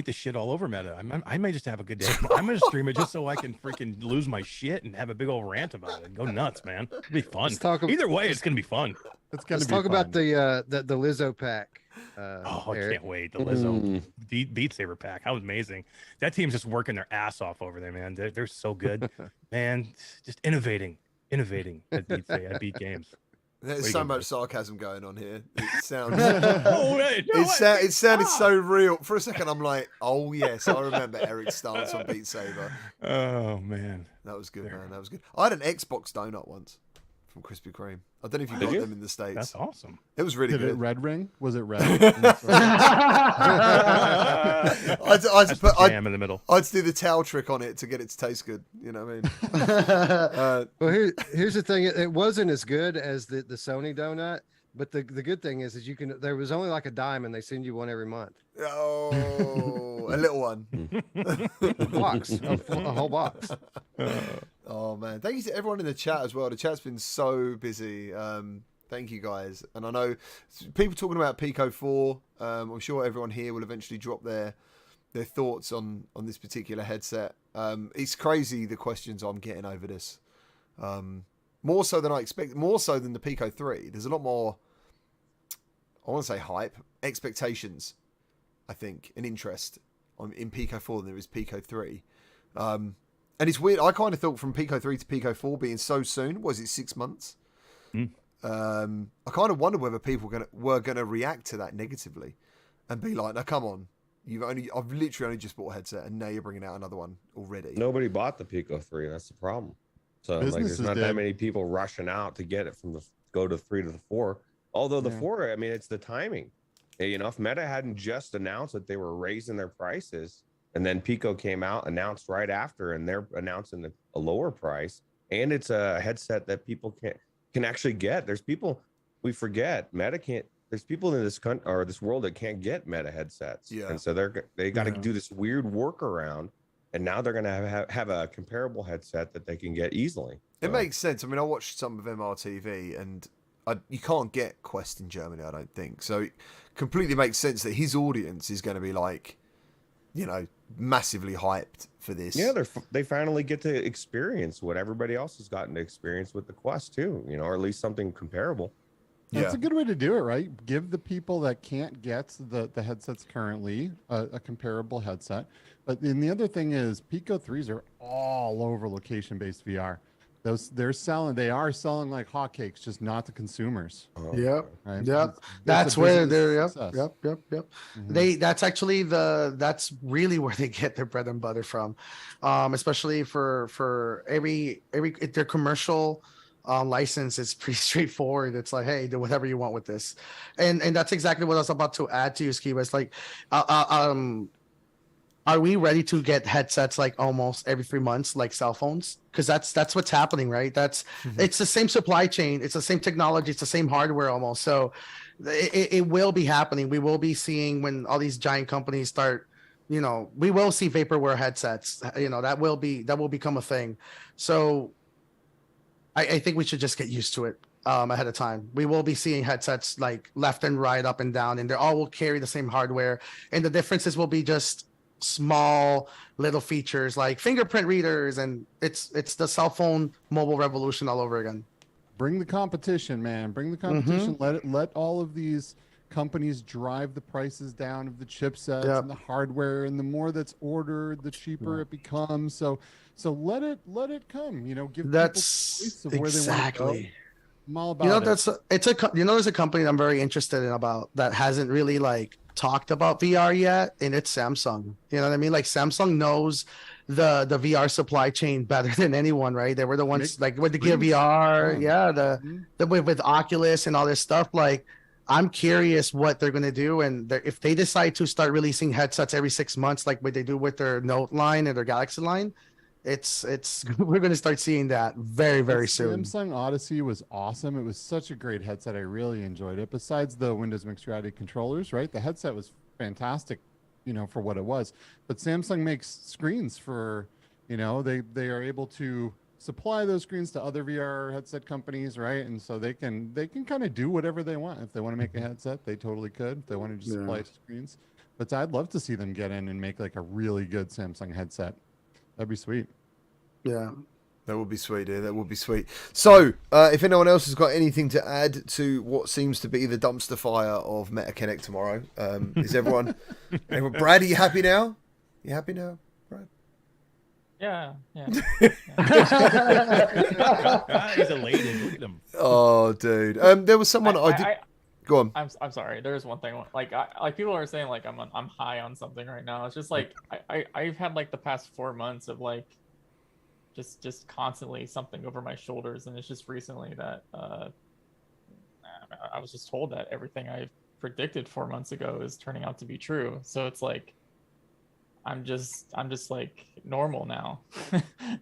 [SPEAKER 6] to shit all over Meta. I may just have a good day. I'm gonna stream it just so I can freaking lose my shit and have a big old rant about it and go nuts, man. It'll be fun. Either way, it's gonna be fun.
[SPEAKER 2] Let's talk about the Lizzo pack.
[SPEAKER 6] I can't wait. The Lizzo Beat Saber pack. How amazing. That team's just working their ass off over there, man. They're so good. Man, just innovating at Beat Games.
[SPEAKER 1] There's so much sarcasm going on here. It sounds.
[SPEAKER 6] It
[SPEAKER 1] sounded so real. For a second, I'm like, oh yes, I remember Eric's stance on Beat Saber.
[SPEAKER 6] Oh man,
[SPEAKER 1] that was good, man. That was good. I had an Xbox donut once from Krispy Kreme. I don't know if you got them in the States.
[SPEAKER 6] That's awesome.
[SPEAKER 1] It was really good.
[SPEAKER 4] Did it red ring? Was it red?
[SPEAKER 1] I'd
[SPEAKER 6] jam in the middle.
[SPEAKER 1] I'd do the towel trick on it to get it to taste good. You know what I mean?
[SPEAKER 2] Well, here's the thing. It wasn't as good as the Sony donut, but the good thing is there was only like a dime, and they send you one every month.
[SPEAKER 1] Oh, a little one.
[SPEAKER 2] A box, a whole box.
[SPEAKER 1] Oh man, thank you to everyone in the chat as well. The chat's been so busy. Thank you guys, and I know people talking about Pico 4. I'm sure everyone here will eventually drop their thoughts on this particular headset. It's crazy the questions I'm getting over this. More so than I expected. More so than the Pico 3. There's a lot more. I want to say hype, expectations. I think an interest in Pico 4 than there is Pico 3. And it's weird. I kind of thought from Pico 3 to Pico 4 being so soon, was it 6 months? I kind of wonder whether people were gonna react to that negatively and be like, "No, come on, I've literally only just bought a headset, and now you're bringing out another one already."
[SPEAKER 3] Nobody bought the Pico 3. That's the problem. So there's not that many people rushing out to get it from the go to 3 to the 4. Although the 4, I mean, it's the timing. You know, if Meta hadn't just announced that they were raising their prices, and then Pico came out, announced right after, and they're announcing a lower price, and it's a headset that people can actually get. There's people, we forget, Meta can't. There's people in this country or this world that can't get Meta headsets, and so they got to do this weird workaround, and now they're gonna have a comparable headset that they can get easily.
[SPEAKER 1] It makes sense. I mean, I watched some of MRTV, and you can't get Quest in Germany, I don't think. So it completely makes sense that his audience is going to be like, you know, massively hyped for this.
[SPEAKER 3] Yeah, they finally get to experience what everybody else has gotten to experience with the Quest too, you know, or at least something comparable.
[SPEAKER 4] That's a good way to do it, right? Give the people that can't get the headsets currently a comparable headset. But then the other thing is Pico 3s are all over location-based VR. They are selling like hotcakes, just not to consumers.
[SPEAKER 7] Yep.
[SPEAKER 4] Right?
[SPEAKER 7] Yep. That's where they're Yep. That's actually that's really where they get their bread and butter from. Especially for every their commercial license is pretty straightforward. It's like, hey, do whatever you want with this. And that's exactly what I was about to add to you, Skiba. It's like are we ready to get headsets like almost every 3 months, like cell phones? Because that's what's happening, right? It's the same supply chain, it's the same technology, it's the same hardware almost. So it will be happening. We will be seeing when all these giant companies start, you know, we will see vaporware headsets. You know, that will become a thing. So I think we should just get used to it ahead of time. We will be seeing headsets like left and right, up and down, and they all will carry the same hardware. And the differences will be just small little features like fingerprint readers, and it's the cell phone mobile revolution all over again.
[SPEAKER 4] Bring the competition, man. Bring the competition. Let all of these companies drive the prices down of the chipsets and the hardware, and the more that's ordered, the cheaper it becomes. So let it come. You know, give
[SPEAKER 7] that's
[SPEAKER 4] people choice of where they want to go. I'm all about
[SPEAKER 7] there's a company that I'm very interested in about that hasn't really like talked about VR yet, and it's Samsung. You know what I mean? Like Samsung knows the VR supply chain better than anyone, right? They were the ones like with the Gear VR, with Oculus and all this stuff. Like, I'm curious what they're gonna do, and if they decide to start releasing headsets every 6 months, like what they do with their Note line and their Galaxy line, It's we're going to start seeing that very, very
[SPEAKER 4] That
[SPEAKER 7] soon.
[SPEAKER 4] Samsung Odyssey was awesome. It was such a great headset. I really enjoyed it. Besides the Windows Mixed Reality controllers, right? The headset was fantastic, for what it was. But Samsung makes screens for, they are able to supply those screens to other VR headset companies, right? And so they can kind of do whatever they want. If they want to make a headset, they totally could. If they want to just supply
[SPEAKER 7] Yeah.
[SPEAKER 4] screens. But I'd love to see them get in and make like a really good Samsung headset. That'd be sweet.
[SPEAKER 7] Yeah.
[SPEAKER 1] That would be sweet, dear. That would be sweet. So, if anyone else has got anything to add to what seems to be the dumpster fire of MetaConnect tomorrow, is everyone... Brad, are you happy now? You happy now, Brad?
[SPEAKER 5] Yeah.
[SPEAKER 6] He's elated. Look at him.
[SPEAKER 1] Oh, dude. There was someone I did... Go on.
[SPEAKER 5] I'm sorry. There's one thing like people are saying like I'm high on something right now. It's just like I've had like the past 4 months of like just constantly something over my shoulders, and it's just recently that I was just told that everything I predicted 4 months ago is turning out to be true. So it's like I'm just like normal now.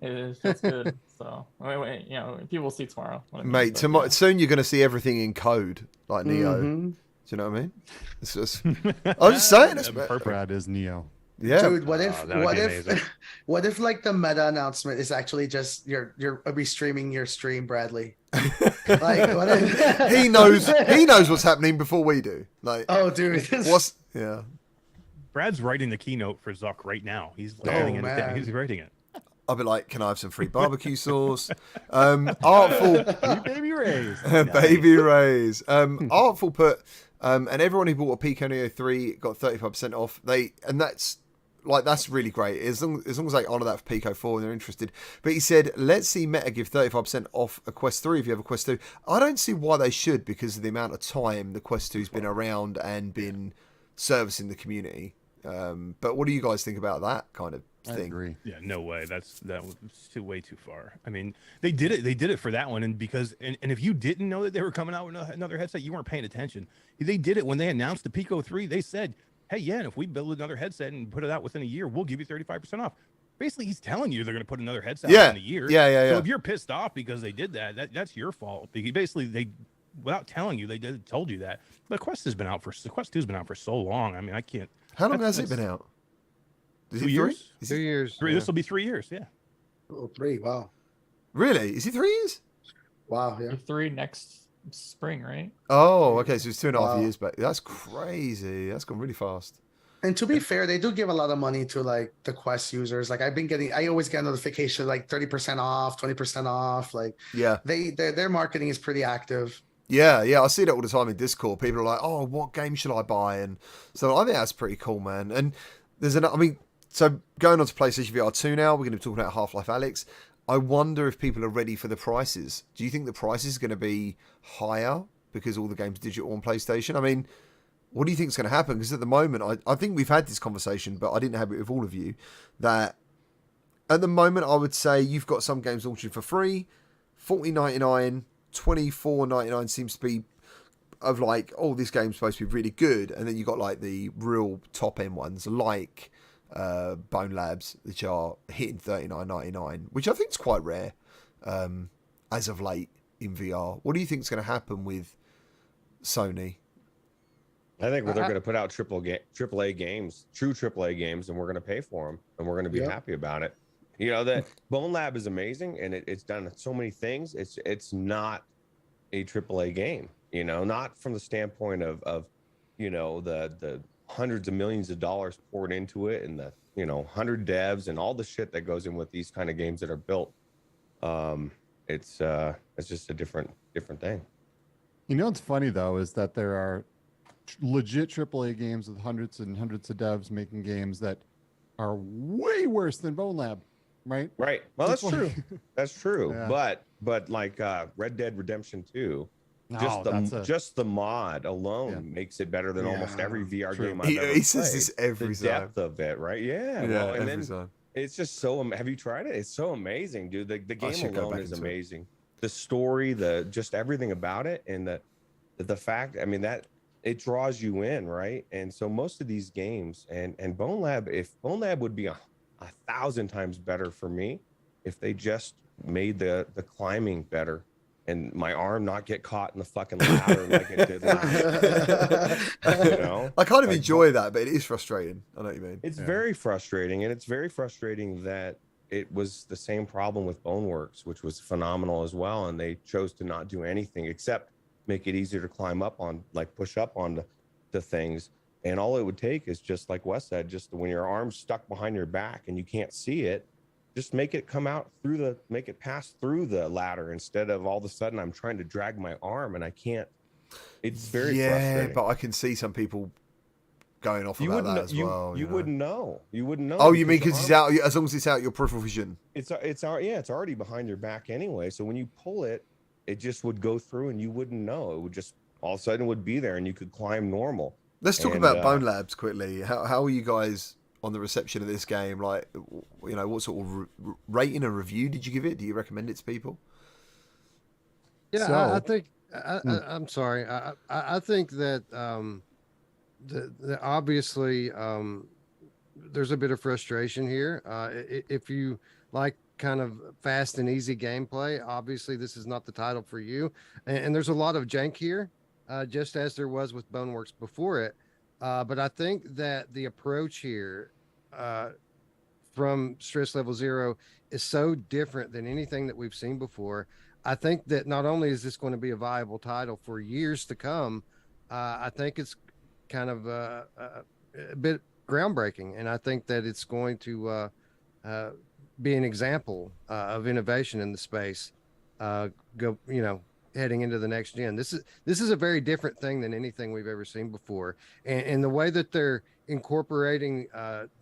[SPEAKER 5] It feels good. So wait, people will see tomorrow.
[SPEAKER 1] Mate, tomorrow soon you're going to see everything in code like Neo.
[SPEAKER 7] Mhm.
[SPEAKER 1] Do you know what I mean? It's just, I'm just saying it's
[SPEAKER 4] Brad is Neo.
[SPEAKER 1] Yeah.
[SPEAKER 7] Dude, what if
[SPEAKER 3] that would be amazing.
[SPEAKER 7] what if like the meta announcement is actually just you're restreaming your stream, Bradley? Like what if...
[SPEAKER 1] he knows what's happening before we do. Like,
[SPEAKER 7] oh, dude,
[SPEAKER 1] yeah.
[SPEAKER 6] Brad's writing the keynote for Zuck right now. He's
[SPEAKER 7] Oh,
[SPEAKER 6] writing it.
[SPEAKER 7] man.
[SPEAKER 6] He's writing it.
[SPEAKER 1] I'll be like, can I have some free barbecue sauce? Artful,
[SPEAKER 4] Baby Rays.
[SPEAKER 1] baby rays. Artful put, and everyone who bought a Pico Neo 3 got 35% off. That's really great. As long as they honour that for Pico 4 and they're interested. But he said, let's see Meta give 35% off a Quest 3 if you have a Quest 2. I don't see why they should, because of the amount of time the Quest 2's been around and been servicing the community. But what do you guys think about that kind of
[SPEAKER 4] I
[SPEAKER 1] thing?
[SPEAKER 4] agree.
[SPEAKER 6] Yeah, no way. That was way too far. I mean, they did it for that one, and if you didn't know that they were coming out with another headset, you weren't paying attention. They did it when they announced the Pico 3. They said, hey, yeah, and if we build another headset and put it out within a year, we'll give you 35% off. Basically, he's telling you they're going to put another headset out in a year.
[SPEAKER 1] Yeah.
[SPEAKER 6] So if you're pissed off because they did that's your fault. Basically, without telling you, told you that. But Quest 2's been out for so long. I mean, I can't.
[SPEAKER 1] How long has it been out? Is
[SPEAKER 6] 2
[SPEAKER 1] it
[SPEAKER 6] years?
[SPEAKER 1] 3?
[SPEAKER 2] 2 years.
[SPEAKER 6] Three. This will be 3 years. Yeah.
[SPEAKER 7] Oh, 3. Wow.
[SPEAKER 1] Really? Is it 3 years?
[SPEAKER 7] Wow. Yeah.
[SPEAKER 5] 3 next spring, right?
[SPEAKER 1] Oh, okay. So it's 2.5
[SPEAKER 7] Wow.
[SPEAKER 1] years back. That's crazy. That's gone really fast.
[SPEAKER 7] And to be fair, they do give a lot of money to like the Quest users. Like I always get a notification like 30% off, 20% off. Like
[SPEAKER 1] Yeah.
[SPEAKER 7] their marketing is pretty active.
[SPEAKER 1] Yeah. I see that all the time in Discord. People are like, oh, what game should I buy? And so I think that's pretty cool, man. And so going on to PlayStation VR 2 now, we're going to be talking about Half-Life Alyx. I wonder if people are ready for the prices. Do you think the price is going to be higher because all the games are digital on PlayStation? I mean, what do you think is going to happen? Because at the moment, I think we've had this conversation, but I didn't have it with all of you, that at the moment, I would say you've got some games launching for free, $40.99, $24.99 seems to be of like, oh, this game's supposed to be really good. And then you got like the real top end ones like Bone Labs, which are hitting $39.99, which I think is quite rare as of late in VR. What do you think is going to happen with Sony?
[SPEAKER 3] I think they're going to put out AAA games, true AAA games, and we're going to pay for them, and we're going to be happy about it. You know, that Bone Lab is amazing, and it's done so many things. It's not a AAA game, you know, not from the standpoint of you know, the hundreds of millions of dollars poured into it, and the 100 devs and all the shit that goes in with these kind of games that are built. It's just a different thing.
[SPEAKER 4] You know what's funny though is that there are legit AAA games with hundreds and hundreds of devs making games that are way worse than Bone Lab, right?
[SPEAKER 3] Right. Well, that's true. That's true.
[SPEAKER 4] Yeah.
[SPEAKER 3] But like Red Dead Redemption 2,
[SPEAKER 4] No,
[SPEAKER 3] just the mod alone makes it better than almost every VR game I've ever played.
[SPEAKER 1] He says this every
[SPEAKER 3] the
[SPEAKER 1] time.
[SPEAKER 3] depth of it, right? Yeah.
[SPEAKER 1] Yeah,
[SPEAKER 3] Well, and
[SPEAKER 1] every
[SPEAKER 3] then
[SPEAKER 1] time.
[SPEAKER 3] it's just so. Have you tried it? It's so amazing, dude. The game
[SPEAKER 1] should go
[SPEAKER 3] alone
[SPEAKER 1] back
[SPEAKER 3] is
[SPEAKER 1] into it.
[SPEAKER 3] amazing. The story, just everything about it, and the fact. I mean, that it draws you in, right? And so most of these games, and Bone Lab, if Bone Lab would be 1,000 times better for me, if they just made the climbing better and my arm not get caught in the fucking ladder like it did last year. You know,
[SPEAKER 1] I kind of
[SPEAKER 3] Like,
[SPEAKER 1] enjoy that, but it is frustrating. I know what you mean.
[SPEAKER 3] it's very frustrating, and it's very frustrating that it was the same problem with Boneworks, which was phenomenal as well, and they chose to not do anything except make it easier to climb up on, like push up on the things. And all it would take is, just like Wes said, just when your arm's stuck behind your back and you can't see it, just make it come out through make it pass through the ladder, instead of all of a sudden I'm trying to drag my arm and I can't. It's very frustrating.
[SPEAKER 1] But I can see some people going off about that as well.
[SPEAKER 3] You wouldn't know. You wouldn't know.
[SPEAKER 1] Oh, you mean because it's out? As long as it's out your peripheral vision.
[SPEAKER 3] It's already behind your back anyway. So when you pull it, it just would go through, and you wouldn't know. It would just all of a sudden would be there, and you could climb normal.
[SPEAKER 1] Let's talk about Bone Labs quickly. How are you guys on the reception of this game? Like, you know, what sort of rating and review did you give it? Do you recommend it to people?
[SPEAKER 2] Yeah,
[SPEAKER 4] So-
[SPEAKER 2] I think. I'm sorry. I think that the obviously there's a bit of frustration here. If you like kind of fast and easy gameplay, obviously this is not the title for you. And there's a lot of jank here, just as there was with Boneworks before it. But I think that the approach here from Stress Level Zero is so different than anything that we've seen before. I think that not only is this going to be a viable title for years to come, I think it's kind of a bit groundbreaking, and I think that it's going to be an example of innovation in the space. Heading into the next gen. This is a very different thing than anything we've ever seen before, and the way that they're incorporating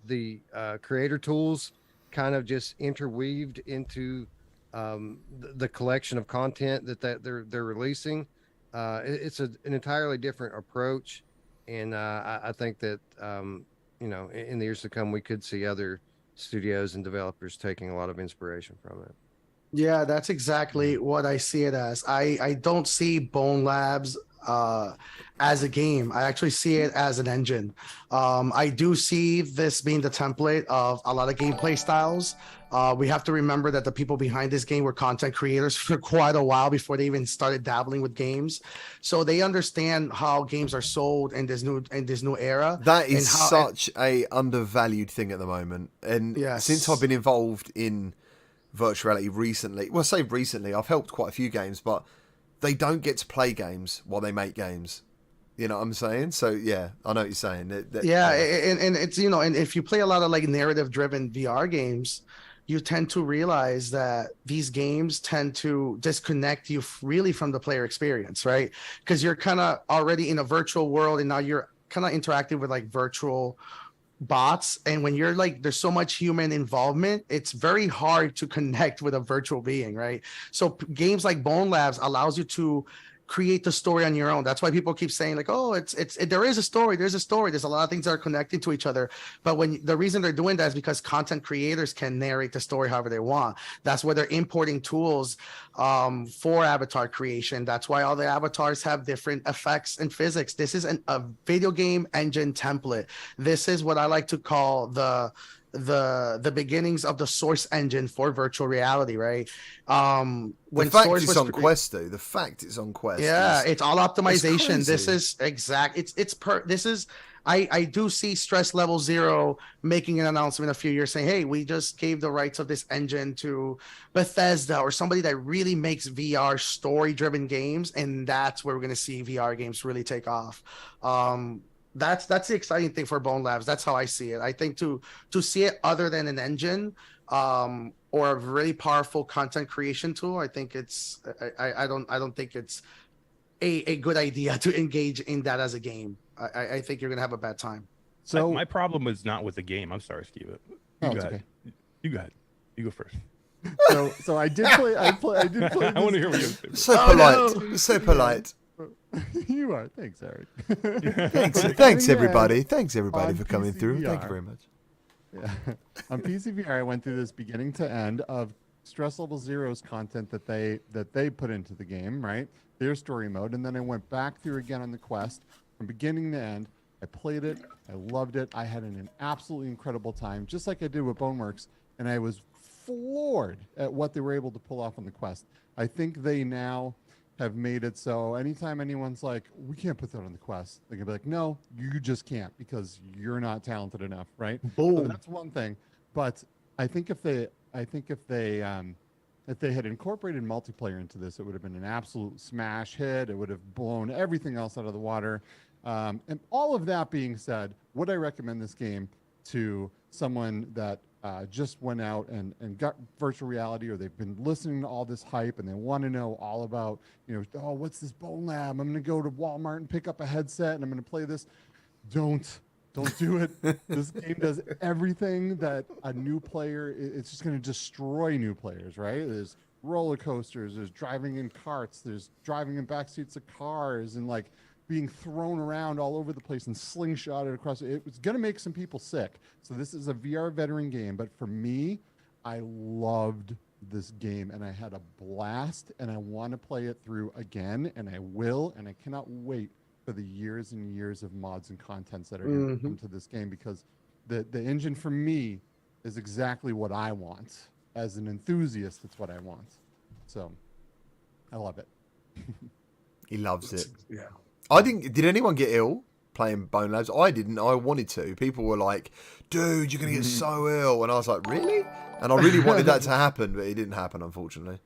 [SPEAKER 2] the creator tools, kind of just interweaved into the collection of content that they're releasing. It's an entirely different approach, and I think that in the years to come we could see other studios and developers taking a lot of inspiration from it.
[SPEAKER 7] Yeah, that's exactly what I see it as. I don't see Bone Labs as a game. I actually see it as an engine. I do see this being the template of a lot of gameplay styles. We have to remember that the people behind this game were content creators for quite a while before they even started dabbling with games. So they understand how games are sold in this new era.
[SPEAKER 1] That is such a undervalued thing at the moment. And since I've been involved in virtual reality recently, well, I say recently, I've helped quite a few games, but they don't get to play games while they make games. You know what I'm saying? So yeah, I know what you're saying.
[SPEAKER 7] And it's, and if you play a lot of like narrative driven VR games, you tend to realize that these games tend to disconnect you really from the player experience, right? Because you're kind of already in a virtual world, and now you're kind of interacting with like virtual bots, and when you're like, there's so much human involvement, it's very hard to connect with a virtual being, right? So games like Bone Labs allows you to create the story on your own. That's why people keep saying like, oh, there is a story, there's a lot of things that are connecting to each other. But the reason they're doing that is because content creators can narrate the story however they want. That's why they're importing tools for avatar creation. That's why all the avatars have different effects and physics. This is a video game engine template. This is what I like to call the beginnings of the source engine for virtual reality, right?
[SPEAKER 1] The fact it's on Quest, though. The fact it's on Quest.
[SPEAKER 7] Yeah, it's all optimization. This is exact. I do see Stress Level Zero making an announcement a few years saying, hey, we just gave the rights of this engine to Bethesda or somebody that really makes VR story-driven games, and that's where we're going to see VR games really take off. That's the exciting thing for Bone Labs. That's how I see it. I think to see it other than an engine or a really powerful content creation tool, I think I don't think it's a good idea to engage in that as a game. I think you're gonna have a bad time.
[SPEAKER 6] So my problem is not with the game. I'm sorry, Steve. You go ahead. You go ahead. You go first.
[SPEAKER 4] So I did play. I did play.
[SPEAKER 6] I want to hear what you say.
[SPEAKER 1] So polite. No. So polite.
[SPEAKER 4] You are. Thanks, Eric.
[SPEAKER 1] Thanks everybody. Thanks everybody for coming through. Thank you very much.
[SPEAKER 4] Yeah. On PSVR, I went through this beginning to end of Stress Level Zero's content that they put into the game, right? Their story mode, and then I went back through again on the Quest from beginning to end. I played it. I loved it. I had an absolutely incredible time, just like I did with Boneworks, and I was floored at what they were able to pull off on the Quest. I think they now have made it so anytime anyone's like, we can't put that on the Quest, they can be like, no, you just can't because you're not talented enough, right?
[SPEAKER 7] Boom.
[SPEAKER 4] So that's one thing. But I think if they had incorporated multiplayer into this, it would have been an absolute smash hit. It would have blown everything else out of the water. And all of that being said, would I recommend this game to someone that just went out and got virtual reality, or they've been listening to all this hype and they want to know all about, oh, what's this Bone Lab? I'm going to go to Walmart and pick up a headset and I'm going to play this. Don't do it. This game does everything that a new player, it's just going to destroy new players, right? There's roller coasters, there's driving in carts, there's driving in back seats of cars, and like being thrown around all over the place and slingshotted across. It's going to make some people sick. So this is a VR veteran game. But for me, I loved this game and I had a blast and I want to play it through again, and I will. And I cannot wait for the years and years of mods and contents that are going to come to this game, because the engine for me is exactly what I want. As an enthusiast, it's what I want. So I love it.
[SPEAKER 1] He loves it.
[SPEAKER 7] Yeah.
[SPEAKER 1] Did anyone get ill playing Bone Labs? I didn't. I wanted to. People were like, dude, you're going to get so ill. And I was like, really? And I really wanted that to happen, but it didn't happen, unfortunately.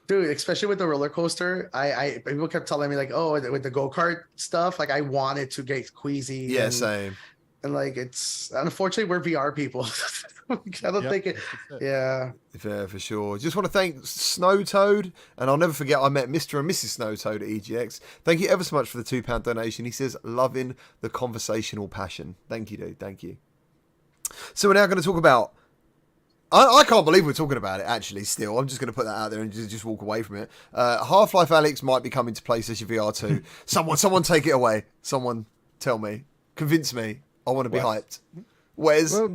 [SPEAKER 7] Dude, especially with the roller coaster, I people kept telling me like, oh, with the go-kart stuff, like I wanted to get queasy.
[SPEAKER 1] Yeah, same.
[SPEAKER 7] And like, it's unfortunately we're VR people. I don't think it. Yeah.
[SPEAKER 1] Yeah, for sure. Just want to thank Snow Toad, and I'll never forget I met Mr. and Mrs. Snow Toad at EGX. Thank you ever so much for the £2 donation. He says, loving the conversational passion. Thank you, dude. Thank you. So we're now going to talk about. I can't believe we're talking about it, actually, still. I'm just going to put that out there and just walk away from it. Half-Life Alyx might be coming to PlayStation VR 2. Someone take it away. Someone tell me. Convince me. I want to be hyped. Wes?
[SPEAKER 2] Well,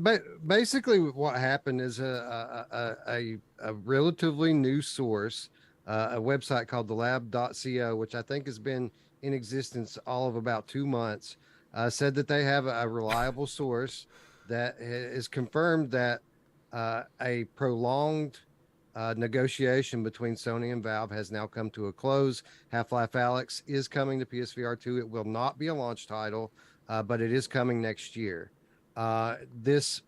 [SPEAKER 2] basically what happened is a relatively new source, a website called thelab.co, which I think has been in existence all of about 2 months, said that they have a reliable source that is confirmed that a prolonged negotiation between Sony and Valve has now come to a close. Half-Life Alyx is coming to PSVR 2. It will not be a launch title, but it is coming next year. This,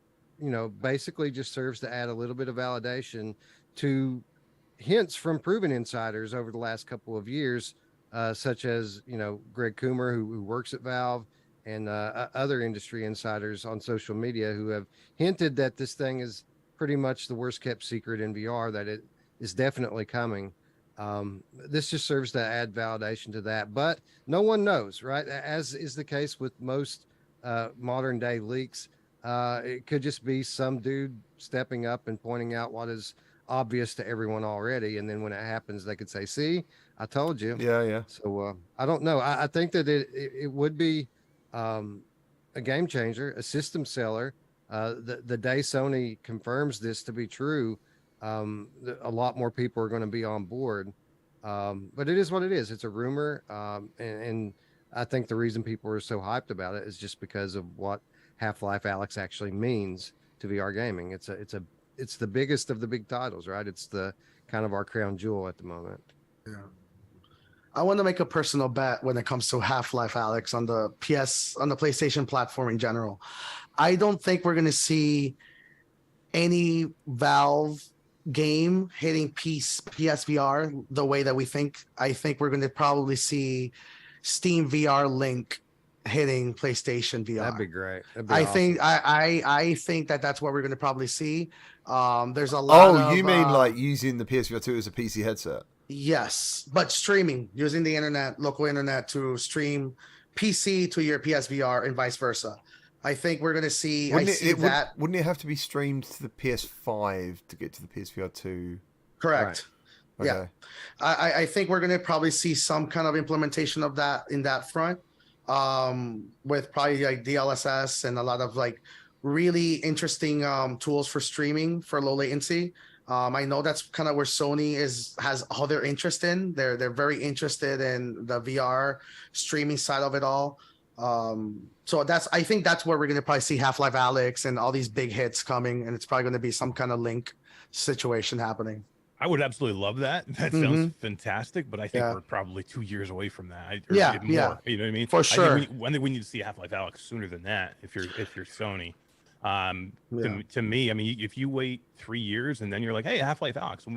[SPEAKER 2] basically just serves to add a little bit of validation to hints from proven insiders over the last couple of years, such as, Greg Coomer, who works at Valve, and other industry insiders on social media who have hinted that this thing is pretty much the worst kept secret in VR, that it is definitely coming. This just serves to add validation to that, but no one knows, right? As is the case with most modern day leaks. It could just be some dude stepping up and pointing out what is obvious to everyone already, and then when it happens they could say, see, I told you.
[SPEAKER 1] Yeah.
[SPEAKER 2] So I don't know. I think that it would be a game changer, a system seller. The day Sony confirms this to be true, a lot more people are going to be on board. But it is what it is. It's a rumor, and I think the reason people are so hyped about it is just because of what Half-Life Alyx actually means to VR gaming. It's the biggest of the big titles, right? It's the kind of our crown jewel at the moment.
[SPEAKER 7] Yeah. I want to make a personal bet when it comes to Half-Life Alyx on the PlayStation platform in general. I don't think we're going to see any Valve game hitting PSVR the way that we think. I think we're going to probably see Steam VR Link hitting PlayStation VR.
[SPEAKER 2] That'd be great.
[SPEAKER 7] Think I think that's what we're going to probably see. There's a lot.
[SPEAKER 1] Oh, you mean like using the PSVR 2 as a PC headset?
[SPEAKER 7] Yes, but streaming, using the internet, local internet to stream PC to your PSVR and vice versa. I think we're going to see. Wouldn't
[SPEAKER 1] it have to be streamed to the PS5 to get to the PSVR 2?
[SPEAKER 7] Correct.
[SPEAKER 1] Right.
[SPEAKER 7] Okay. Yeah. I think we're going to probably see some kind of implementation of that in that front, with probably like DLSS and a lot of like really interesting tools for streaming for low latency. I know that's kind of where Sony has all their interest in. They're very interested in the VR streaming side of it all. So I think that's where we're gonna probably see Half-Life Alyx and all these big hits coming, and it's probably gonna be some kind of link situation happening.
[SPEAKER 6] I would absolutely love that. That sounds fantastic, but I think we're probably 2 years away from that. Or
[SPEAKER 7] Yeah,
[SPEAKER 6] more.
[SPEAKER 7] yeah.
[SPEAKER 6] You know what I mean?
[SPEAKER 7] For sure.
[SPEAKER 6] I think we need to see Half-Life Alyx sooner than that. If you're Sony,
[SPEAKER 7] Yeah.
[SPEAKER 6] to me, I mean, if you wait 3 years and then you're like, hey, Half-Life Alyx,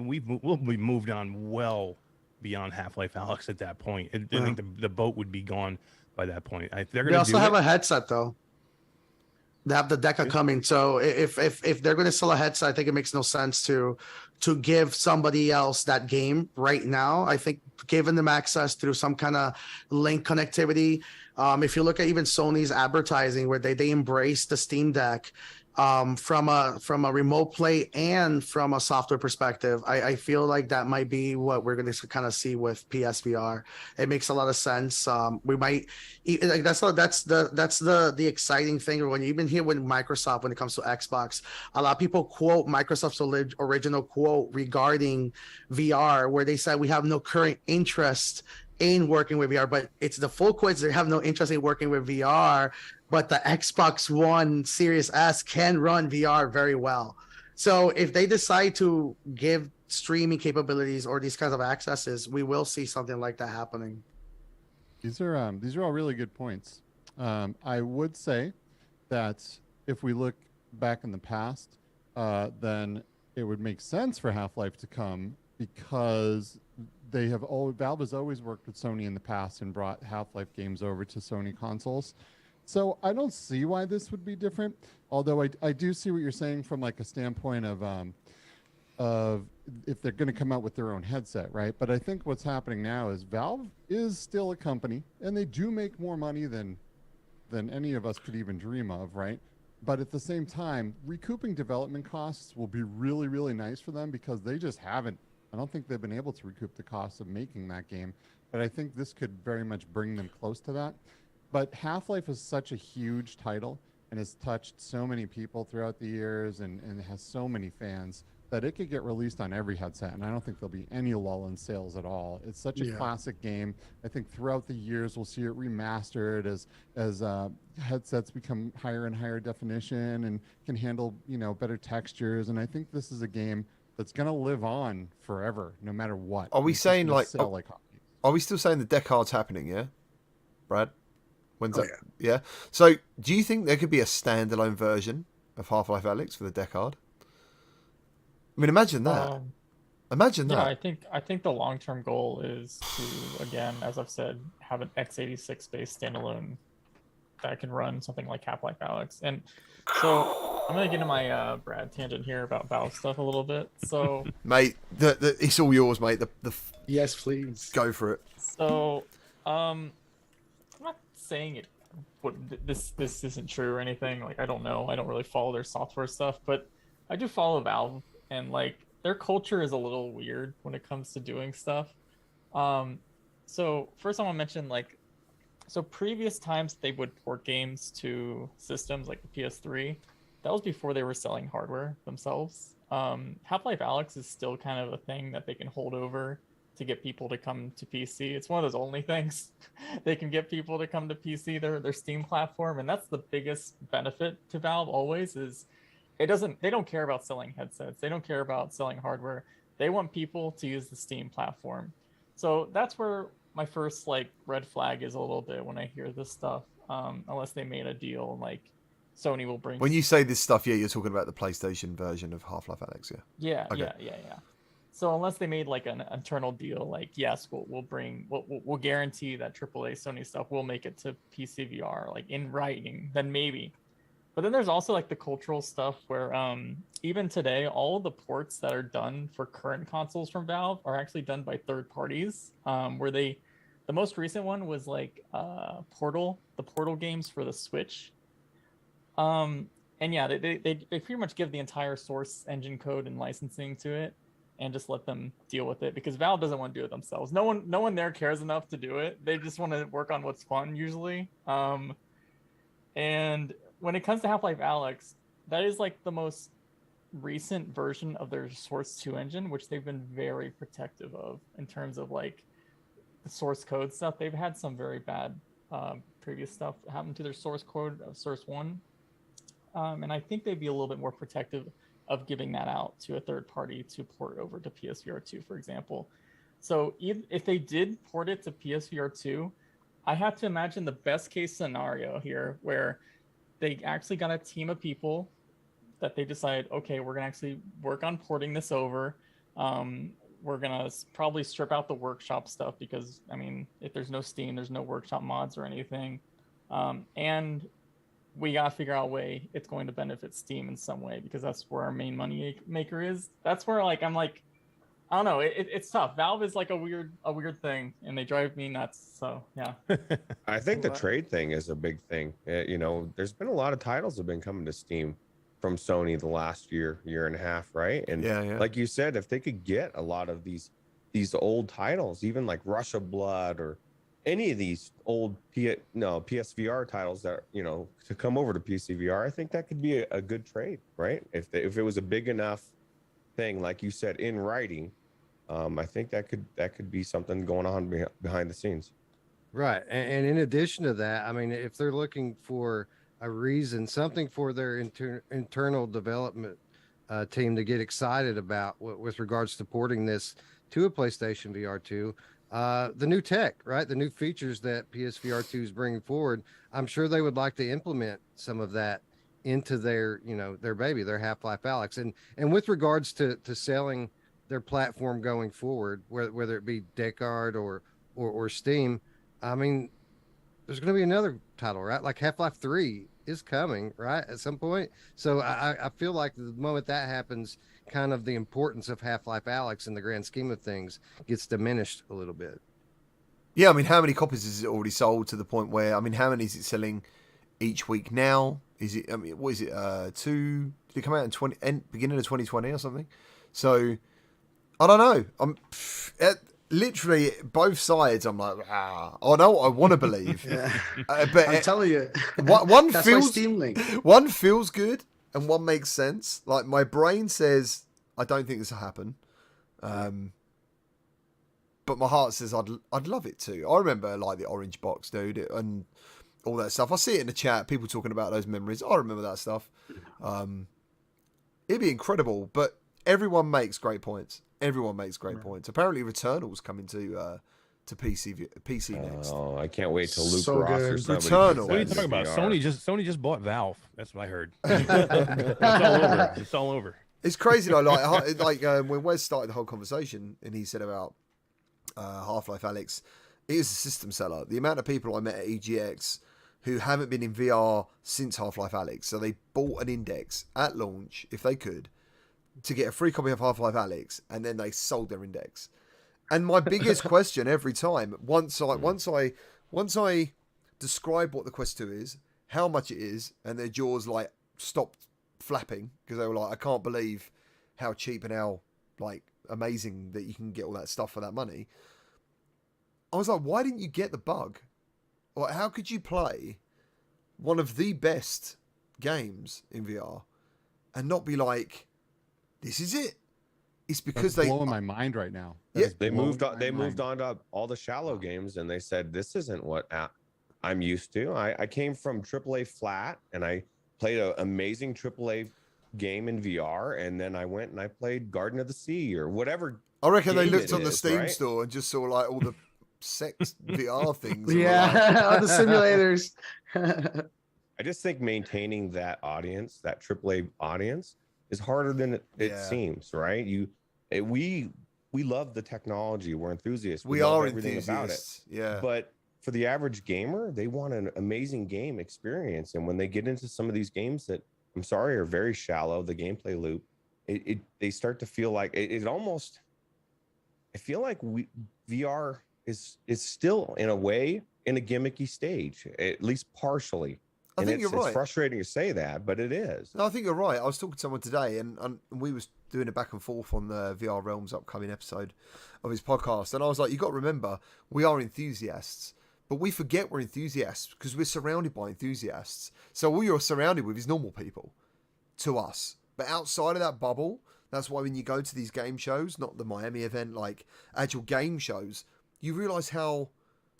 [SPEAKER 6] we'll be moved on well beyond Half-Life Alyx at that point. I think the boat would be gone by that point.
[SPEAKER 7] They also have a headset though. They have the Deca coming. So if they're going to sell a headset, I think it makes no sense to give somebody else that game right now. I think giving them access through some kind of link connectivity. If you look at even Sony's advertising, where they embrace the Steam Deck from a remote play and from a software perspective, I feel like that might be what we're going to kind of see with PSVR. It makes a lot of sense. We might like that's the exciting thing. When you even hear when Microsoft, when it comes to Xbox, a lot of people quote Microsoft's original quote regarding VR, where they said we have no current interest in working with VR, but it's the full quote. They have no interest in working with VR, but the Xbox One Series S can run VR very well. So if they decide to give streaming capabilities or these kinds of accesses, we will see something like that happening.
[SPEAKER 4] These are all really good points. I would say that if we look back in the past, then it would make sense for Half-Life to come, because Valve has always worked with Sony in the past and brought Half-Life games over to Sony consoles. So I don't see why this would be different. Although I do see what you're saying from like a standpoint of if they're going to come out with their own headset, right? But I think what's happening now is Valve is still a company, and they do make more money than any of us could even dream of, right? But at the same time, recouping development costs will be really, really nice for them, because they just haven't. I don't think they've been able to recoup the costs of making that game. But I think this could very much bring them close to that. But Half-Life is such a huge title and has touched so many people throughout the years and has so many fans that it could get released on every headset. And I don't think there'll be any lull in sales at all. It's such a classic game. I think throughout the years, we'll see it remastered as headsets become higher and higher definition and can handle, better textures. And I think this is a game that's going to live on forever, no matter what.
[SPEAKER 1] Are we saying are we still saying the deck card's happening? Yeah, Brad. When's that? Yeah. So, do you think there could be a standalone version of Half-Life Alyx for the deck card? I mean, imagine that. Imagine that.
[SPEAKER 5] Yeah, I think the long-term goal is to, again, as I've said, have an x86 based standalone that can run something like Half-Life Alyx. And so I'm gonna get into my Brad tangent here about Valve stuff a little bit. So,
[SPEAKER 1] mate, it's all yours, mate.
[SPEAKER 7] Yes, please
[SPEAKER 1] go for it.
[SPEAKER 5] So, I'm not saying it. This isn't true or anything. Like, I don't know. I don't really follow their software stuff, but I do follow Valve, and like their culture is a little weird when it comes to doing stuff. So first I want to mention so previous times they would port games to systems like the PS3. That was before they were selling hardware themselves. Half-Life Alyx is still kind of a thing that they can hold over to get people to come to PC. It's one of those only things they can get people to come to PC, their Steam platform, and that's the biggest benefit to Valve always is they don't care about selling headsets. They don't care about selling hardware. They want people to use the Steam platform. So that's where my first red flag is a little bit when I hear this stuff. Unless they made a deal and Sony will bring.
[SPEAKER 1] When you say this stuff, you're talking about the PlayStation version of Half-Life Alyx, yeah?
[SPEAKER 5] Yeah,
[SPEAKER 1] okay.
[SPEAKER 5] yeah. So unless they made an internal deal, yes, we'll guarantee that AAA Sony stuff will make it to PC VR, in writing, then maybe. But then there's also the cultural stuff where even today, all of the ports that are done for current consoles from Valve are actually done by third parties. Where the most recent one was the Portal games for the Switch. And yeah, they pretty much give the entire source engine code and licensing to it, and just let them deal with it, because Valve doesn't want to do it themselves. No one there cares enough to do it. They just want to work on what's fun usually. And when it comes to Half-Life Alyx, that is the most recent version of their Source 2 engine, which they've been very protective of in terms of the source code stuff. They've had some very bad previous stuff happened to their source code of Source 1. And I think they'd be a little bit more protective of giving that out to a third party to port over to PSVR 2, for example. So if they did port it to PSVR 2, I have to imagine the best case scenario here where they actually got a team of people that they decided, okay, we're going to actually work on porting this over. We're going to probably strip out the workshop stuff because, I mean, if there's no Steam, there's no workshop mods or anything. And we got to figure out a way it's going to benefit Steam in some way because that's where our main money maker is. That's where like I'm like, I don't know. It's tough. Valve is like a weird thing, and they drive me nuts. So yeah.
[SPEAKER 3] I think the trade thing is a big thing. You know, there's been a lot of titles that have been coming to Steam from Sony the last year and a half, right? And like you said, if they could get a lot of these old titles, even like Rush of Blood or any of these old PSVR titles that to come over to PCVR, I think that could be a good trade, right? If it was a big enough thing, like you said, in writing, I think that could be something going on behind the scenes.
[SPEAKER 2] Right, and in addition to that, I mean, if they're looking for a reason, something for their internal development team to get excited about with regards to porting this to a PlayStation VR 2. The new tech, right? The new features that PSVR 2 is bringing forward. I'm sure they would like to implement some of that into their, their baby, their Half-Life Alyx. And with regards to selling their platform going forward, whether it be Descartes or Steam, I mean, there's going to be another title, right? Like Half-Life 3 is coming, right? At some point. So I feel like the moment that happens, kind of the importance of Half-Life Alyx in the grand scheme of things gets diminished a little bit.
[SPEAKER 1] Yeah, I mean, how many copies is it already sold to the point where, I mean, how many is it selling each week now? Is it, I mean, what is it, 2, did it come out in beginning of 2020 or something? So, I don't know. Literally, both sides, I'm like, I know what I want to believe.
[SPEAKER 7] But I'm telling you,
[SPEAKER 1] one
[SPEAKER 7] that's
[SPEAKER 1] feels,
[SPEAKER 7] my Steam link.
[SPEAKER 1] One feels good and one makes sense. Like, my brain says, I don't think this will happen. But my heart says I'd love it to. I remember like the orange box, dude, and all that stuff. I see it in the chat, people talking about those memories. I remember that stuff. It'd be incredible, but everyone makes great points. Everyone makes great points. Apparently, Returnal's coming to PC next.
[SPEAKER 3] Oh, I can't wait till Luke
[SPEAKER 7] So
[SPEAKER 3] Ross
[SPEAKER 7] good.
[SPEAKER 3] or somebody.
[SPEAKER 1] Returnal.
[SPEAKER 6] What are you talking about? Sony just bought Valve. That's what I heard. It's all over. It's all over.
[SPEAKER 1] It's crazy though. Like when Wes started the whole conversation and he said about Half-Life Alyx, it is a system seller. The amount of people I met at EGX who haven't been in VR since Half-Life Alyx, so they bought an index at launch if they could to get a free copy of Half-Life Alyx, and then they sold their index. And my biggest question every time, once I describe what the Quest 2 is, how much it is, and their jaws like stopped flapping because they were like, I can't believe how cheap and how like amazing that you can get all that stuff for that money. I was like, why didn't you get the bug? Or how could you play one of the best games in VR and not be like, this is it? It's because
[SPEAKER 4] That's blowing my mind right now.
[SPEAKER 1] Yeah,
[SPEAKER 3] They moved on to all the shallow games, and they said this isn't what I'm used to. I came from AAA flat, and I played an amazing AAA game in VR, and then I went and I played Garden of the Sea or whatever.
[SPEAKER 1] I reckon they looked on the
[SPEAKER 3] is,
[SPEAKER 1] Steam
[SPEAKER 3] right?
[SPEAKER 1] store and just saw like all the sex VR things.
[SPEAKER 7] Yeah, all the simulators.
[SPEAKER 3] I just think maintaining that audience, that AAA audience, is harder than it seems, right? We love the technology. We're enthusiasts.
[SPEAKER 1] We
[SPEAKER 3] love
[SPEAKER 1] are
[SPEAKER 3] everything
[SPEAKER 1] enthusiasts.
[SPEAKER 3] about it.
[SPEAKER 1] Yeah.
[SPEAKER 3] But for the average gamer, they want an amazing game experience. And when they get into some of these games that, I'm sorry, are very shallow, the gameplay loop, they start to feel like it almost, I feel like VR is still in a way in a gimmicky stage, at least partially.
[SPEAKER 1] I think you're right.
[SPEAKER 3] It's frustrating to say that, but it is.
[SPEAKER 1] No, I think you're right. I was talking to someone today, and we was doing a back and forth on the VR Realms upcoming episode of his podcast, and I was like, you got to remember, we are enthusiasts, but we forget we're enthusiasts because we're surrounded by enthusiasts. So all you're surrounded with is normal people, to us. But outside of that bubble, that's why when you go to these game shows, not the Miami event, like actual game shows, you realise how